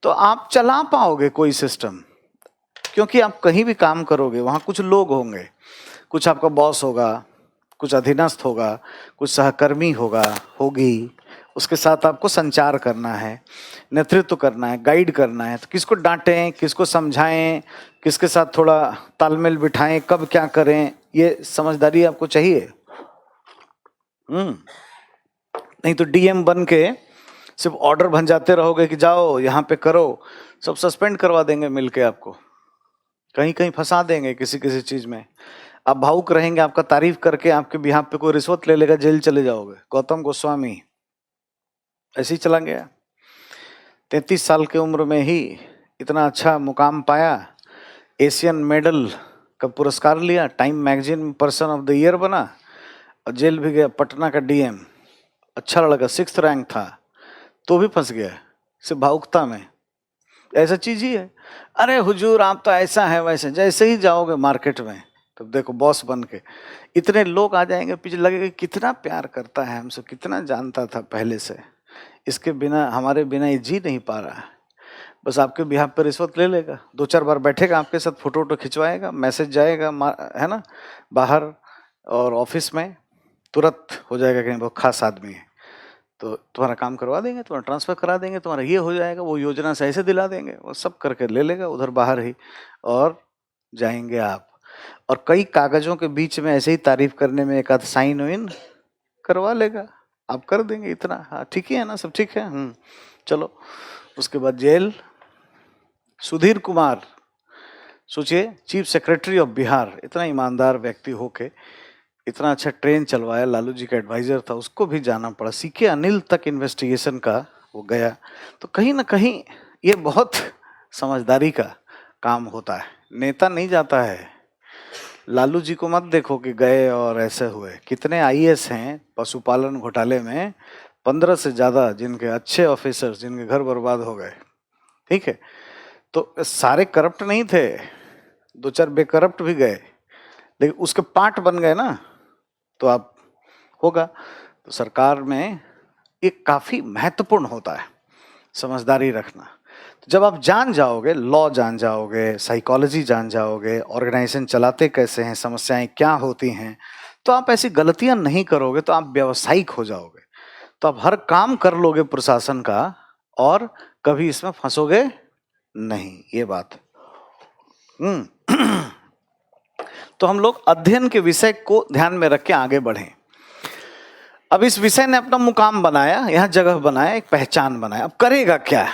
तो आप चला पाओगे कोई सिस्टम। क्योंकि आप कहीं भी काम करोगे वहाँ कुछ लोग होंगे, कुछ आपका बॉस होगा, कुछ अधीनस्थ होगा, कुछ सहकर्मी होगी, उसके साथ आपको संचार करना है, नेतृत्व करना है, गाइड करना है। तो किसको डांटें, किसको समझाएं, किसके साथ थोड़ा तालमेल बिठाएं, कब क्या करें, ये समझदारी आपको चाहिए। नहीं तो DM बन के सिर्फ ऑर्डर भंजाते रहोगे कि जाओ यहाँ पे करो, सब सस्पेंड करवा देंगे मिलके, आपको कहीं कहीं फंसा देंगे किसी किसी चीज में। आप भावुक रहेंगे, आपका तारीफ करके आपके बिहाफ पे कोई रिश्वत ले लेगा, जेल चले जाओगे। गौतम गोस्वामी ऐसे ही चला गया, 33 साल की उम्र में ही इतना अच्छा मुकाम पाया, एशियन मेडल का पुरस्कार लिया, टाइम मैगजीन में पर्सन ऑफ द ईयर बना, और जेल भी गया। पटना का DM, अच्छा लड़का, 6th रैंक था, तो भी फंस गया सिर्फ भावुकता में। ऐसा चीज ही है। अरे हुजूर आप तो ऐसा है वैसे, जैसे ही जाओगे मार्केट में तब देखो बॉस बन के इतने लोग आ जाएंगे, पीछे लगेगा कितना प्यार करता है हमसे, कितना जानता था पहले से, इसके बिना, हमारे बिना ये जी नहीं पा रहा है। बस आपके बिहाफ पे रिश्वत ले लेगा, 2-4 बार बैठेगा आपके साथ, फोटो खिंचवाएगा, मैसेज जाएगा, है ना, बाहर और ऑफिस में तुरंत हो जाएगा कि बहुत खास आदमी है, तो तुम्हारा काम करवा देंगे, तुम्हारा ट्रांसफर करा देंगे, तुम्हारा ये हो जाएगा, वो योजना से ऐसे दिला देंगे, वो सब करके ले लेगा उधर बाहर ही, और जाएंगे आप। और कई कागजों के बीच में ऐसे ही तारीफ करने में एक आध साइन वाइन करवा लेगा, आप कर देंगे इतना, हाँ ठीक ही है ना, सब ठीक है, चलो। उसके बाद जेल। सुधीर कुमार, सोचिए, चीफ सेक्रेटरी ऑफ बिहार, इतना ईमानदार व्यक्ति होके इतना अच्छा ट्रेन चलवाया, लालू जी का एडवाइजर था, उसको भी जाना पड़ा। CK अनिल तक इन्वेस्टिगेशन का वो गया। तो कहीं ना कहीं ये बहुत समझदारी का काम होता है, नेता नहीं जाता है। लालू जी को मत देखो कि गए और ऐसे हुए, कितने IAS हैं पशुपालन घोटाले में, 15 से ज्यादा जिनके अच्छे ऑफिसर्स, जिनके घर बर्बाद हो गए, ठीक है। तो सारे करप्ट नहीं थे, 2-4 बेकरप्ट भी गए, लेकिन उसके पार्ट बन गए ना, तो आप होगा। तो सरकार में ये काफी महत्वपूर्ण होता है समझदारी रखना। तो जब आप जान जाओगे, लॉ जान जाओगे, साइकोलॉजी जान जाओगे, ऑर्गेनाइजेशन चलाते कैसे हैं, समस्याएं क्या होती हैं, तो आप ऐसी गलतियां नहीं करोगे, तो आप व्यावसायिक हो जाओगे, तो आप हर काम कर लोगे प्रशासन का, और कभी इसमें फंसोगे नहीं, ये बात। तो हम लोग अध्ययन के विषय को ध्यान में रख के आगे बढ़ें। अब इस विषय ने अपना मुकाम बनाया, यहां जगह बनाया, एक पहचान बनाया। अब करेगा क्या?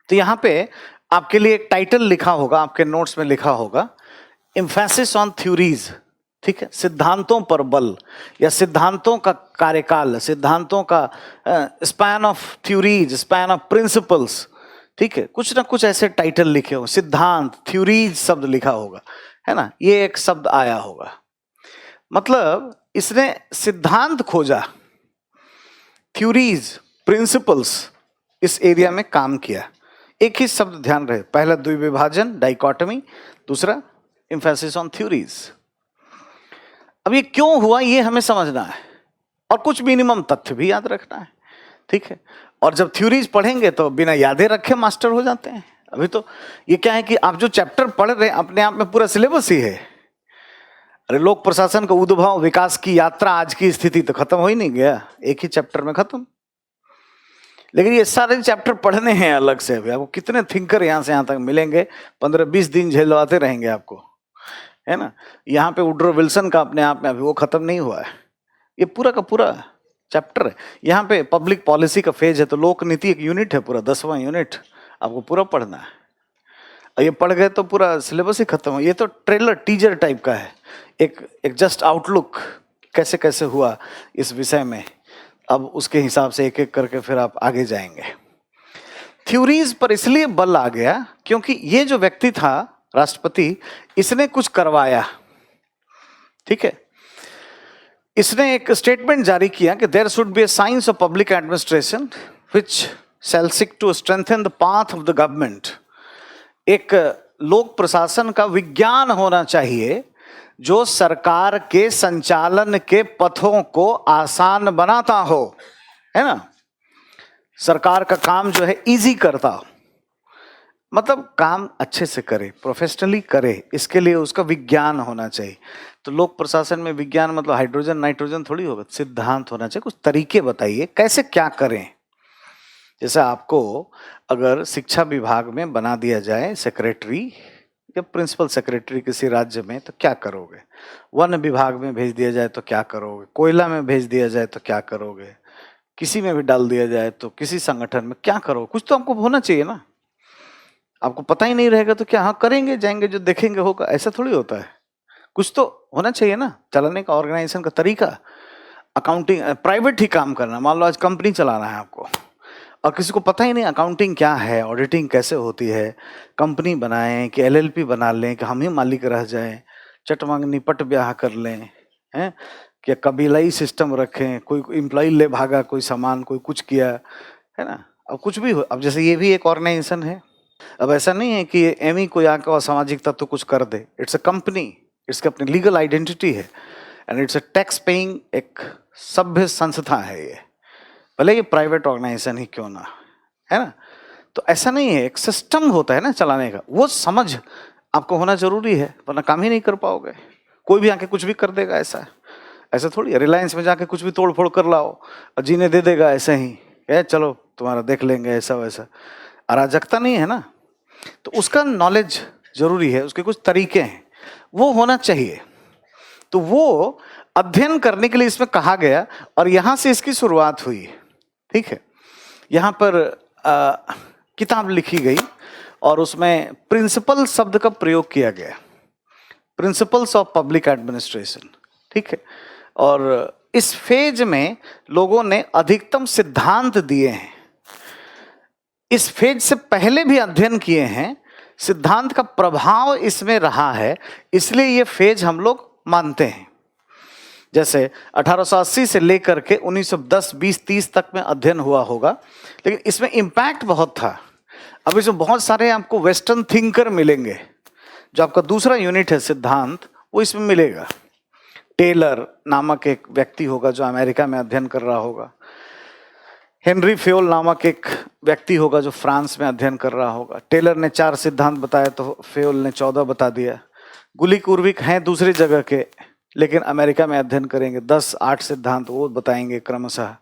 तो यहां पे आपके लिए एक टाइटल लिखा होगा, आपके नोट्स में लिखा होगा, एम्फेसिस ऑन थ्योरीज, ठीक है, सिद्धांतों पर बल, या सिद्धांतों का कार्यकाल, सिद्धांतों का span of theories, span of principles, ठीक है, कुछ ना कुछ ऐसे टाइटल लिखे हो, सिद्धांत, थ्योरीज शब्द लिखा होगा, है ना, ये एक शब्द आया होगा। मतलब इसने सिद्धांत खोजा, थ्योरीज, प्रिंसिपल्स, इस एरिया में काम किया। एक ही शब्द ध्यान रहे, पहला द्विविभाजन डाइकोटमी, दूसरा एम्फेसिस ऑन थ्योरीज। अब ये क्यों हुआ ये हमें समझना है और कुछ मिनिमम तथ्य भी याद रखना है, ठीक है। और जब थ्योरीज पढ़ेंगे तो बिना यादें रखे मास्टर हो जाते हैं। अभी तो ये क्या है कि आप जो चैप्टर पढ़ रहे हैं अपने आप में पूरा सिलेबस ही है। अरे लोक प्रशासन का उद्भव, विकास की यात्रा, आज की स्थिति तो खत्म हो ही नहीं गया, एक ही चैप्टर में खत्म। लेकिन ये सारे चैप्टर पढ़ने हैं अलग से। अभी आपको कितने थिंकर यहाँ से यहाँ तक मिलेंगे, 15-20 दिन झेलवाते रहेंगे आपको, है ना। यहाँ पे वुड्रो विल्सन का अपने आप में अभी वो खत्म नहीं हुआ है, ये पूरा का पूरा चैप्टर है। यहाँ पे पब्लिक पॉलिसी का फेज है, तो लोक नीति एक यूनिट है, पूरा 10वां यूनिट आपको पूरा पढ़ना है। और ये पढ़ गए तो पूरा सिलेबस ही खत्म हो। ये तो ट्रेलर टीजर टाइप का है, एक जस्ट आउटलुक कैसे कैसे हुआ इस विषय में। अब उसके हिसाब से एक एक करके फिर आप आगे जाएंगे। थ्योरीज पर इसलिए बल आ गया क्योंकि ये जो व्यक्ति था राष्ट्रपति, इसने कुछ करवाया, ठीक है। इसने एक स्टेटमेंट जारी किया कि there should be a science of public administration which shall seek to strengthen the path of the government. एक लोक प्रशासन का विज्ञान होना चाहिए जो सरकार के संचालन के पथों को आसान बनाता हो, है ना। सरकार का काम जो है इजी करता हो, मतलब काम अच्छे से करे, प्रोफेशनली करे, इसके लिए उसका विज्ञान होना चाहिए। तो लोक प्रशासन में विज्ञान मतलब हाइड्रोजन नाइट्रोजन थोड़ी होगा, सिद्धांत होना चाहिए। कुछ तरीके बताइए कैसे क्या करें। जैसे आपको अगर शिक्षा विभाग में बना दिया जाए सेक्रेटरी या प्रिंसिपल सेक्रेटरी किसी राज्य में, तो क्या करोगे। वन विभाग में भेज दिया जाए तो क्या करोगे, कोयला में भेज दिया जाए तो क्या करोगे, किसी में भी डाल दिया जाए तो किसी संगठन में क्या करोगे। कुछ तो आपको होना चाहिए ना। आपको पता ही नहीं रहेगा तो क्या, हाँ करेंगे, जाएंगे, जो देखेंगे होगा, ऐसा थोड़ी होता है। कुछ तो होना चाहिए ना चलाने का, ऑर्गेनाइजेशन का तरीका। अकाउंटिंग, प्राइवेट ही काम करना, मान लो आज कंपनी चलाना है आपको और किसी को पता ही नहीं अकाउंटिंग क्या है, ऑडिटिंग कैसे होती है, कंपनी बनाएं कि एलएलपी बना लें कि हम ही मालिक रह जाएं, चट मांगनी पट ब्याह कर लें, हैं कि कबीलाई सिस्टम रखें, कोई एम्प्लॉय ले भागा, कोई सामान, कोई कुछ किया, है ना। अब कुछ भी हो, अब जैसे ये भी एक ऑर्गेनाइजेशन है। अब ऐसा नहीं है कि एमी कोई आकर असामाजिक तत्व कुछ कर दे। इट्स अ कंपनी, इसकी अपनी लीगल आइडेंटिटी है and it's a tax paying एक सभ्य संस्था है ये, भले ये प्राइवेट ऑर्गेनाइजेशन ही क्यों ना, है ना। तो ऐसा नहीं है, एक सिस्टम होता है ना चलाने का, वो समझ आपको होना जरूरी है, वरना काम ही नहीं कर पाओगे। कोई भी आके कुछ भी कर देगा, ऐसा थोड़ी है। रिलायंस में जाके कुछ भी तोड़ फोड़ कर लाओ और जीने दे देगा ऐसे ही, चलो तुम्हारा देख लेंगे, ऐसा वैसा। अराजकता नहीं है ना। तो उसका नॉलेज जरूरी है, उसके कुछ तरीके हैं, वो होना चाहिए। तो वो अध्ययन करने के लिए इसमें कहा गया और यहां से इसकी शुरुआत हुई, ठीक है। यहाँ पर किताब लिखी गई और उसमें प्रिंसिपल शब्द का प्रयोग किया गया, प्रिंसिपल्स ऑफ पब्लिक एडमिनिस्ट्रेशन, ठीक है। और इस फेज में लोगों ने अधिकतम सिद्धांत दिए हैं। इस फेज से पहले भी अध्ययन किए हैं, सिद्धांत का प्रभाव इसमें रहा है, इसलिए ये फेज हम लोग मानते हैं। जैसे 1880 से लेकर के 1910, 20, 30 तक में अध्ययन हुआ होगा, लेकिन इसमें इम्पैक्ट बहुत था। अब इसमें बहुत सारे आपको वेस्टर्न थिंकर मिलेंगे। जो आपका दूसरा यूनिट है सिद्धांत, वो इसमें मिलेगा। टेलर नामक एक व्यक्ति होगा जो अमेरिका में अध्ययन कर रहा होगा। हेनरी फेयोल नामक एक व्यक्ति होगा जो फ्रांस में अध्ययन कर रहा होगा। टेलर ने 4 सिद्धांत बताए तो फेयोल ने 14 बता दिया। गुलिक उर्विक हैं दूसरी जगह के, लेकिन अमेरिका में अध्ययन करेंगे, 10-8 सिद्धांत वो बताएंगे क्रमशः।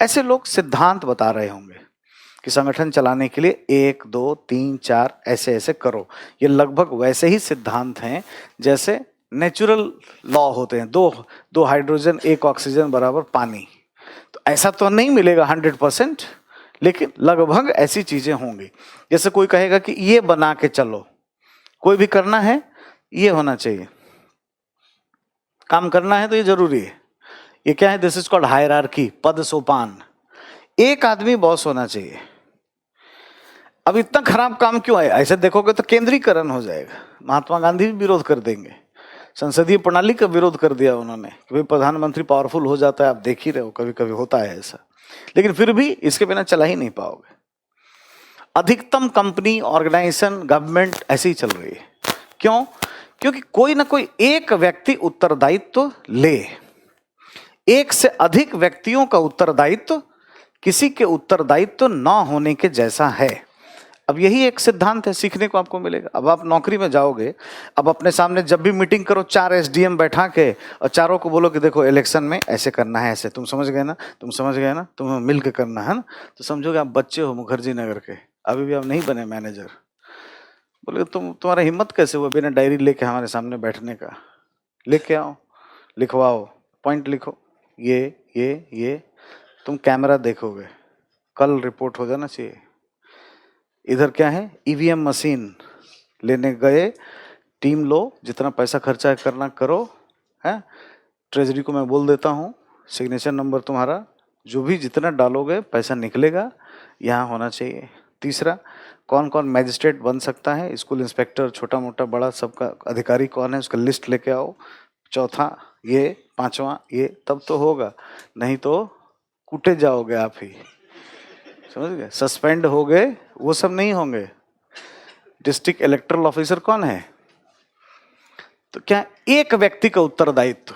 ऐसे लोग सिद्धांत बता रहे होंगे कि संगठन चलाने के लिए 1, 2, 3, 4 ऐसे ऐसे करो। ये लगभग वैसे ही सिद्धांत हैं जैसे नेचुरल लॉ होते हैं, 2 हाइड्रोजन 1 ऑक्सीजन बराबर पानी। तो ऐसा तो नहीं मिलेगा 100%, लेकिन लगभग ऐसी चीजें होंगी। जैसे कोई कहेगा कि ये बना के चलो, कोई भी करना है ये होना चाहिए, काम करना है तो ये जरूरी है। ये क्या है, दिस इज कॉल्ड हायरार्की, पद सोपान। एक आदमी बॉस होना चाहिए। अब इतना खराब काम क्यों है, ऐसे देखोगे तो केंद्रीकरण हो जाएगा। महात्मा गांधी भी विरोध कर देंगे, संसदीय प्रणाली का विरोध कर दिया उन्होंने कि भाई प्रधानमंत्री पावरफुल हो जाता है, आप देख ही रहे हो कभी कभी होता है ऐसा, लेकिन फिर भी इसके बिना चला ही नहीं पाओगे। अधिकतम कंपनी, ऑर्गेनाइजेशन, गवर्नमेंट ऐसे ही चल रही है। क्यों? क्योंकि कोई ना कोई एक व्यक्ति उत्तरदायित्व ले। एक से अधिक व्यक्तियों का उत्तरदायित्व किसी के उत्तरदायित्व न होने के जैसा है। अब यही एक सिद्धांत है, सीखने को आपको मिलेगा। अब आप नौकरी में जाओगे, अब अपने सामने जब भी मीटिंग करो 4 एसडीएम बैठा के और चारों को बोलो कि देखो इलेक्शन में ऐसे करना है, ऐसे तुम समझ गए ना, तुम समझ गए ना, तुम्हें मिल के करना है ना, तो समझोगे आप बच्चे हो मुखर्जी नगर के, अभी भी आप नहीं बने मैनेजर। बोले तुम्हारा हिम्मत कैसे हुआ बिना डायरी लेके हमारे सामने बैठने का? लेके आओ, लिखवाओ, पॉइंट लिखो, ये तुम कैमरा देखोगे, कल रिपोर्ट हो जाना चाहिए। इधर क्या है, ईवीएम मशीन लेने गए, टीम लो, जितना पैसा खर्चा करना करो, है ट्रेजरी को मैं बोल देता हूँ, सिग्नेचर नंबर तुम्हारा, जो भी जितना डालोगे पैसा निकलेगा, यहाँ होना चाहिए। तीसरा, कौन कौन मैजिस्ट्रेट बन सकता है, स्कूल इंस्पेक्टर, छोटा मोटा बड़ा सबका अधिकारी कौन है, उसका लिस्ट लेके आओ। चौथा ये, पांचवा ये, तब तो होगा, नहीं तो कूटे जाओगे आप ही, समझ गए, सस्पेंड हो गए, वो सब नहीं होंगे। डिस्ट्रिक्ट इलेक्टरल ऑफिसर कौन है? तो क्या एक व्यक्ति का उत्तरदायित्व,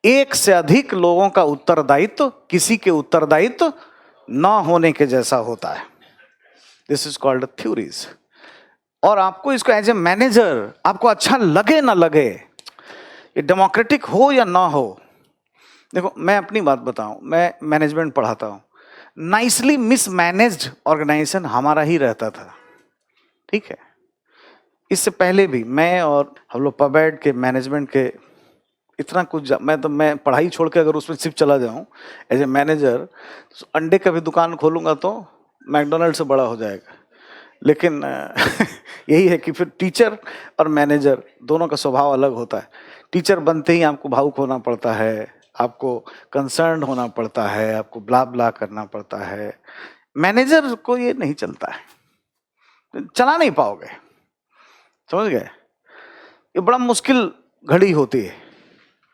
एक से अधिक लोगों का उत्तरदायित्व किसी के उत्तरदायित्व न होने के जैसा होता है। This is called theories. और आपको इसको एज ए मैनेजर, आपको अच्छा लगे ना लगे, ये डेमोक्रेटिक हो या ना हो, देखो मैं अपनी बात बताऊं, मैं मैनेजमेंट पढ़ाता हूं, नाइसली मिसमैनेज्ड ऑर्गेनाइजेशन हमारा ही रहता था, ठीक है। इससे पहले भी मैं और हम लोग पबैड के मैनेजमेंट के इतना कुछ मैं पढ़ाई छोड़ के अगर उसमें सिर्फ चला जाऊं एज ए मैनेजर, तो अंडे का भी दुकान खोलूंगा तो मैकडोनल्ड से बड़ा हो जाएगा। लेकिन यही है कि फिर टीचर और मैनेजर दोनों का स्वभाव अलग होता है। टीचर बनते ही आपको भावुक होना पड़ता है, आपको कंसर्न होना पड़ता है, आपको ब्ला ब्ला करना पड़ता है। मैनेजर को ये नहीं चलता है, चला नहीं पाओगे, समझ गए। ये बड़ा मुश्किल घड़ी होती है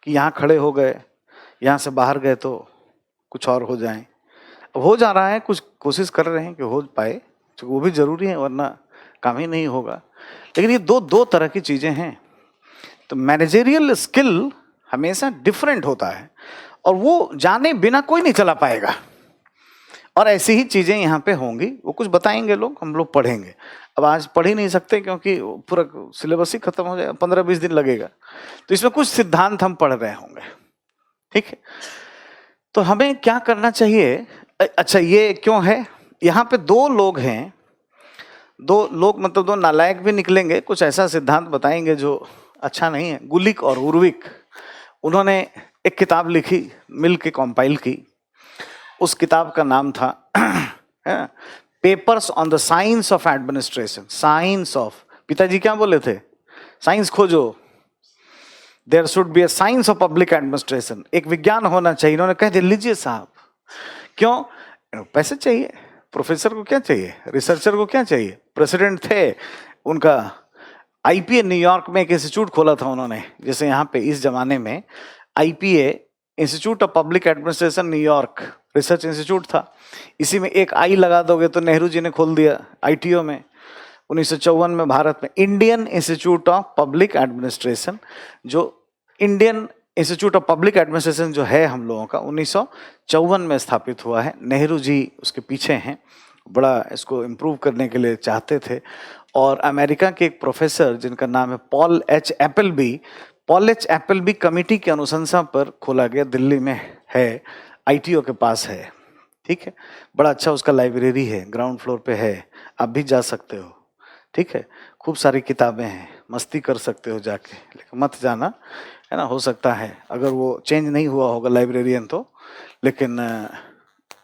कि यहाँ खड़े हो गए, यहाँ से बाहर गए तो कुछ और हो जाए। अब हो जा रहा है, कुछ कोशिश कर रहे हैं कि हो पाए, तो वो भी जरूरी है, वरना काम ही नहीं होगा। लेकिन ये दो तरह की चीजें हैं। तो मैनेजरियल स्किल हमेशा डिफरेंट होता है और वो जाने बिना कोई नहीं चला पाएगा। और ऐसी ही चीजें यहाँ पे होंगी, वो कुछ बताएंगे लोग, हम लोग पढ़ेंगे। अब आज पढ़ ही नहीं सकते क्योंकि पूरा सिलेबस ही खत्म हो जाएगा, 15-20 दिन लगेगा। तो इसमें कुछ सिद्धांत हम पढ़ रहे होंगे, ठीक है। तो हमें क्या करना चाहिए? अच्छा ये क्यों है, यहाँ पे 2 लोग हैं, 2 लोग मतलब 2 नालायक भी निकलेंगे, कुछ ऐसा सिद्धांत बताएंगे जो अच्छा नहीं है। गुलिक और उर्विक, उन्होंने एक किताब लिखी, मिल के कंपाइल की। उस किताब का नाम था papers on the science of administration. Science of, पिताजी क्या बोले थे? साइंस खोजो, there should be a science of public administration, एक विज्ञान होना चाहिए। इन्होंने कह दिया लीजिए साहब, क्यों? पैसे चाहिए, प्रोफेसर को क्या चाहिए, रिसर्चर को क्या चाहिए। प्रेसिडेंट थे उनका, आईपीए न्यूयॉर्क में एक इंस्टीट्यूट खोला था उन्होंने, जैसे यहाँ पे इस जमाने में IPA, institute of public administration New York, research institute था। इसी में एक आई लगा दोगे तो नेहरू जी ने खोल दिया आईटीओ में 1954 में भारत में, Indian Institute of public Administration. जो Indian Institute of public Administration जो है हम लोगों का 1954 में स्थापित हुआ है। नेहरू जी उसके पीछे हैं, बड़ा इसको इम्प्रूव करने के लिए चाहते थे। और अमेरिका के एक प्रोफेसर जिनका नाम है पॉल एच एप्पलबी कमेटी के अनुशंसा पर खोला गया, दिल्ली में है, आईटीओ के पास है, ठीक है। बड़ा अच्छा उसका लाइब्रेरी है, ग्राउंड फ्लोर पे है, आप भी जा सकते हो, ठीक है। खूब सारी किताबें हैं, मस्ती कर सकते हो जाके, लेकिन मत जाना, है ना, हो सकता है अगर वो चेंज नहीं हुआ होगा लाइब्रेरियन तो, लेकिन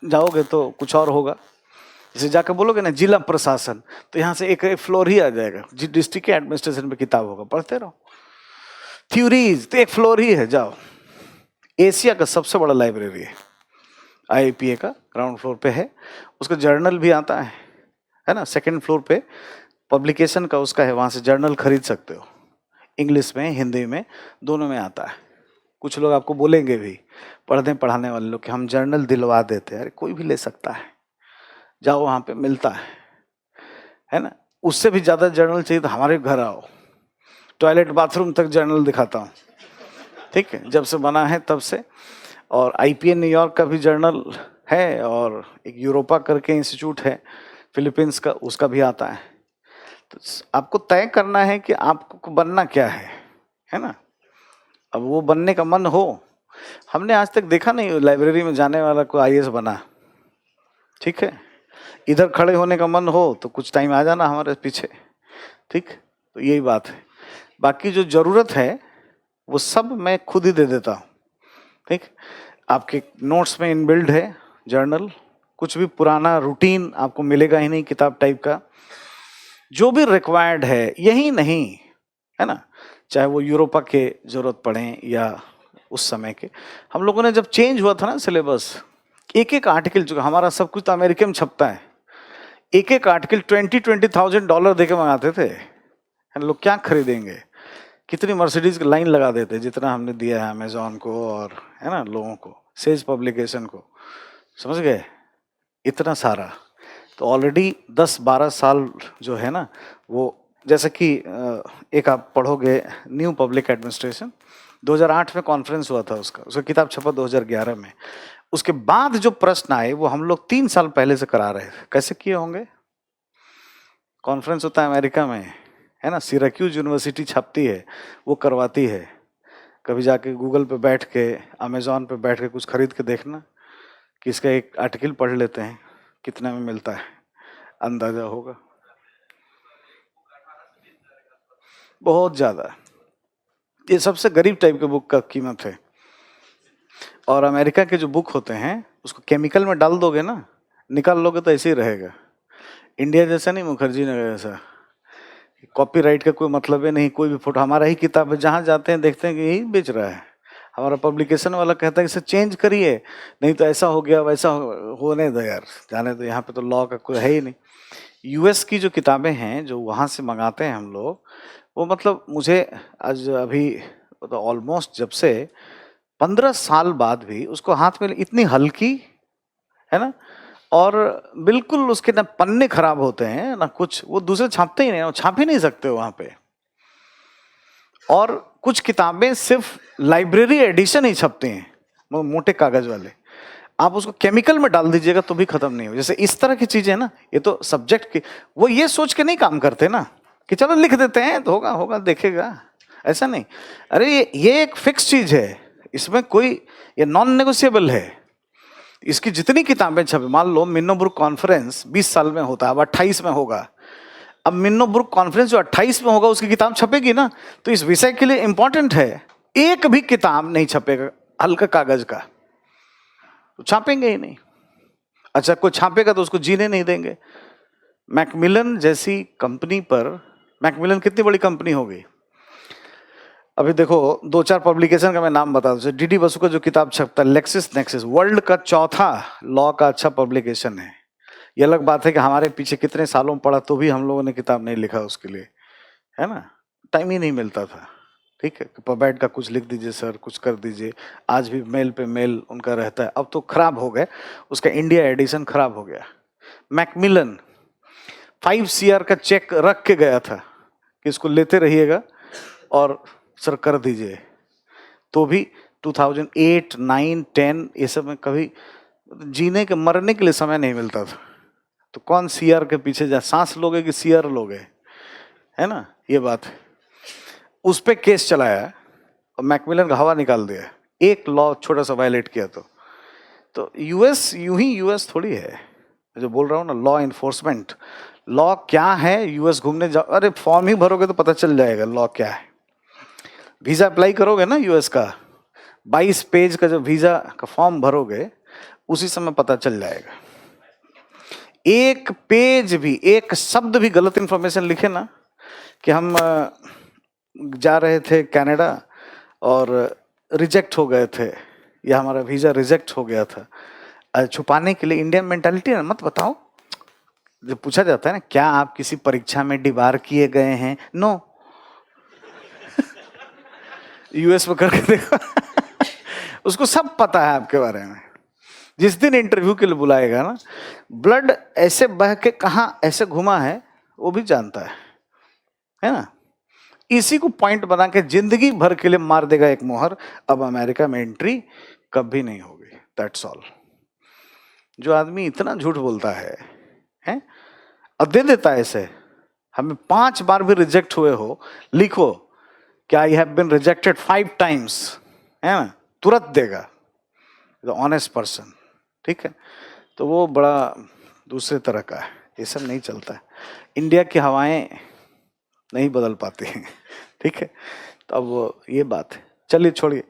जाओगे तो कुछ और होगा। जैसे जाकर बोलोगे ना जिला प्रशासन, तो यहाँ से एक फ्लोर ही आ जाएगा, डिस्ट्रिक्ट के एडमिनिस्ट्रेशन पे किताब होगा, पढ़ते रहो। थ्योरीज तो एक फ्लोर ही है, जाओ। एशिया का सबसे बड़ा लाइब्रेरी है आईपीए का, ग्राउंड फ्लोर पे है। उसका जर्नल भी आता है ना, सेकंड फ्लोर पे पब्लिकेशन का उसका है, वहाँ से जर्नल खरीद सकते हो, इंग्लिश में हिंदी में दोनों में आता है। कुछ लोग आपको बोलेंगे भी, पढ़ाने वाले लोग, कि हम जर्नल दिलवा देते हैं। अरे कोई भी ले सकता है, जाओ वहाँ पे मिलता है, है ना। उससे भी ज़्यादा जर्नल चाहिए तो हमारे घर आओ, टॉयलेट बाथरूम तक जर्नल दिखाता हूँ, ठीक है, जब से बना है तब से। और आईपीएन न्यूयॉर्क का भी जर्नल है, और एक यूरोपा करके इंस्टीट्यूट है फिलीपींस का, उसका भी आता है। तो आपको तय करना है कि आपको बनना क्या है ना। अब वो बनने का मन हो, हमने आज तक देखा नहीं लाइब्रेरी में जाने वाला कोई आईएएस बना, ठीक है। इधर खड़े होने का मन हो तो कुछ टाइम आ जाना हमारे पीछे, ठीक। तो यही बात है, बाकी जो जरूरत है वो सब मैं खुद ही दे देता हूँ, ठीक। आपके नोट्स में इनबिल्ड है जर्नल, कुछ भी पुराना रूटीन आपको मिलेगा ही नहीं किताब टाइप का। जो भी रिक्वायर्ड है, यही नहीं है ना, चाहे वो यूरोपा के जरूरत पड़े या उस समय के। हम लोगों ने जब चेंज हुआ था ना सिलेबस, एक एक आर्टिकल, जो हमारा सब कुछ तो अमेरिका में छपता है, एक एक आर्टिकल 20,000 डॉलर देके मंगाते थे। लोग क्या खरीदेंगे, कितनी मर्सिडीज की लाइन लगा देते, जितना हमने दिया है अमेजोन को और है ना लोगों को, सेज पब्लिकेशन को, समझ गए, इतना सारा। तो ऑलरेडी 10-12 साल जो है ना वो, जैसे कि एक आप पढ़ोगे न्यू पब्लिक एडमिनिस्ट्रेशन, 2008 में कॉन्फ्रेंस हुआ था उसका किताब छपा 2011 में। उसके बाद जो प्रश्न आए वो हम लोग 3 साल पहले से करा रहे थे। कैसे किए होंगे, कॉन्फ्रेंस होता है अमेरिका में, है ना, सिराक्यूज यूनिवर्सिटी छापती है, वो करवाती है। कभी जाके गूगल पे बैठ के, अमेजोन पे बैठ के कुछ खरीद के देखना कि इसका एक आर्टिकल पढ़ लेते हैं, कितने में मिलता है, अंदाजा होगा। बहुत ज़्यादा, ये सबसे गरीब टाइप के बुक का कीमत है। और अमेरिका के जो बुक होते हैं उसको केमिकल में डाल दोगे ना, निकाल लोगे तो ऐसे ही रहेगा। इंडिया जैसा नहीं, मुखर्जी नगर जैसा, कॉपीराइट का कोई मतलब ही नहीं। कोई भी फोटो, हमारा ही किताब है, जहाँ जाते हैं देखते हैं कि यही बेच रहा है। हमारा पब्लिकेशन वाला कहता है इसे चेंज करिए, नहीं तो ऐसा हो गया वैसा होने दो यार, जाने दो, यहाँ पे तो लॉ का कोई है ही नहीं। यूएस की जो किताबें हैं जो वहाँ से मंगाते हैं हम लोग, वो मतलब मुझे आज अभी तो ऑलमोस्ट जब से 15 साल बाद भी उसको हाथ में इतनी हल्की, है ना, और बिल्कुल उसके ना पन्ने खराब होते हैं ना कुछ, वो दूसरे छापते ही नहीं, वो छाप ही नहीं सकते वहां पे। और कुछ किताबें सिर्फ लाइब्रेरी एडिशन ही छपती हैं, वो मोटे कागज वाले, आप उसको केमिकल में डाल दीजिएगा तो भी खत्म नहीं हो। जैसे इस तरह की चीजें ना, ये तो सब्जेक्ट की, वो ये सोच के नहीं काम करते ना कि चलो लिख देते हैं तो होगा होगा देखेगा, ऐसा नहीं। अरे ये एक फिक्स चीज है, इसमें कोई, ये नॉन नेगोशिएबल है। इसकी जितनी किताबें छपे, मान लो मिन्नोब्रुक कॉन्फ्रेंस 20 साल में होता है, अब 28 में होगा। अब मिन्नोब्रुक कॉन्फ्रेंस जो 28 में होगा उसकी किताब छपेगी ना, तो इस विषय के लिए इंपॉर्टेंट है। एक भी किताब नहीं छपेगा हल्का कागज का, तो छापेंगे ही नहीं। अच्छा कोई छापेगा तो उसको जीने नहीं देंगे। मैकमिलन जैसी कंपनी पर, मैकमिलन कितनी बड़ी कंपनी होगी, अभी देखो 2-4 पब्लिकेशन का मैं नाम बता दूं। डीडी बसु का जो किताब छपता है लेक्सिस नेक्सिस, वर्ल्ड का चौथा लॉ का अच्छा पब्लिकेशन है। ये अलग बात है कि हमारे पीछे कितने सालों में पड़ा तो भी हम लोगों ने किताब नहीं लिखा उसके लिए, है ना, टाइम ही नहीं मिलता था। ठीक है, पबैट का कुछ लिख दीजिए सर, कुछ कर दीजिए। आज भी मेल पे मेल उनका रहता है, अब तो खराब हो गए, उसका इंडिया एडिशन खराब हो गया। मैकमिलन 5 CR का चेक रख के गया था कि इसको लेते रहिएगा और सर कर दीजिए, तो भी 2008, 9, 10 ये सब में कभी जीने के मरने के लिए समय नहीं मिलता था। तो कौन सीआर के पीछे जा, सांस लोगे कि सीआर लोगे, है ना, ये बात है। उस पे केस चलाया और मैकमिलन का हवा निकाल दिया, एक लॉ छोटा सा वायलेट किया तो यूएस यूं ही यूएस थोड़ी है जो बोल रहा हूँ ना, लॉ इन्फोर्समेंट। लॉ क्या है, यूएस घूमने जाओ, अरे फॉर्म ही भरोगे तो पता चल जाएगा लॉ क्या है। वीजा अप्लाई करोगे ना यूएस का, 22 पेज का जो वीजा का फॉर्म भरोगे उसी समय पता चल जाएगा। एक पेज भी, एक शब्द भी गलत इंफॉर्मेशन लिखे ना कि हम जा रहे थे कनाडा और रिजेक्ट हो गए थे, या हमारा वीजा रिजेक्ट हो गया था, छुपाने के लिए इंडियन मेंटालिटी है, मत बताओ। जब पूछा जाता है ना क्या आप किसी परीक्षा में डिबार किए गए हैं, नो। यूएस में करके देखो उसको सब पता है आपके बारे में। जिस दिन इंटरव्यू के लिए बुलाएगा ना, ब्लड ऐसे बह के कहाँ ऐसे घुमा है वो भी जानता है ना। इसी को पॉइंट बना के जिंदगी भर के लिए मार देगा एक मोहर, अब अमेरिका में एंट्री कभी नहीं होगी। That's all. जो आदमी इतना झूठ बोलता है और दे देता है ऐसे, हमें 5 बार भी रिजेक्ट हुए हो, लिखो कि I have been rejected 5 times, है ना, तुरंत देगा ऑनेस्ट पर्सन, ठीक है। तो वो बड़ा दूसरे तरह का है, ये सब नहीं चलता है। इंडिया की हवाएं नहीं बदल पाती हैं, ठीक है। तो अब ये बात है, चलिए छोड़िए।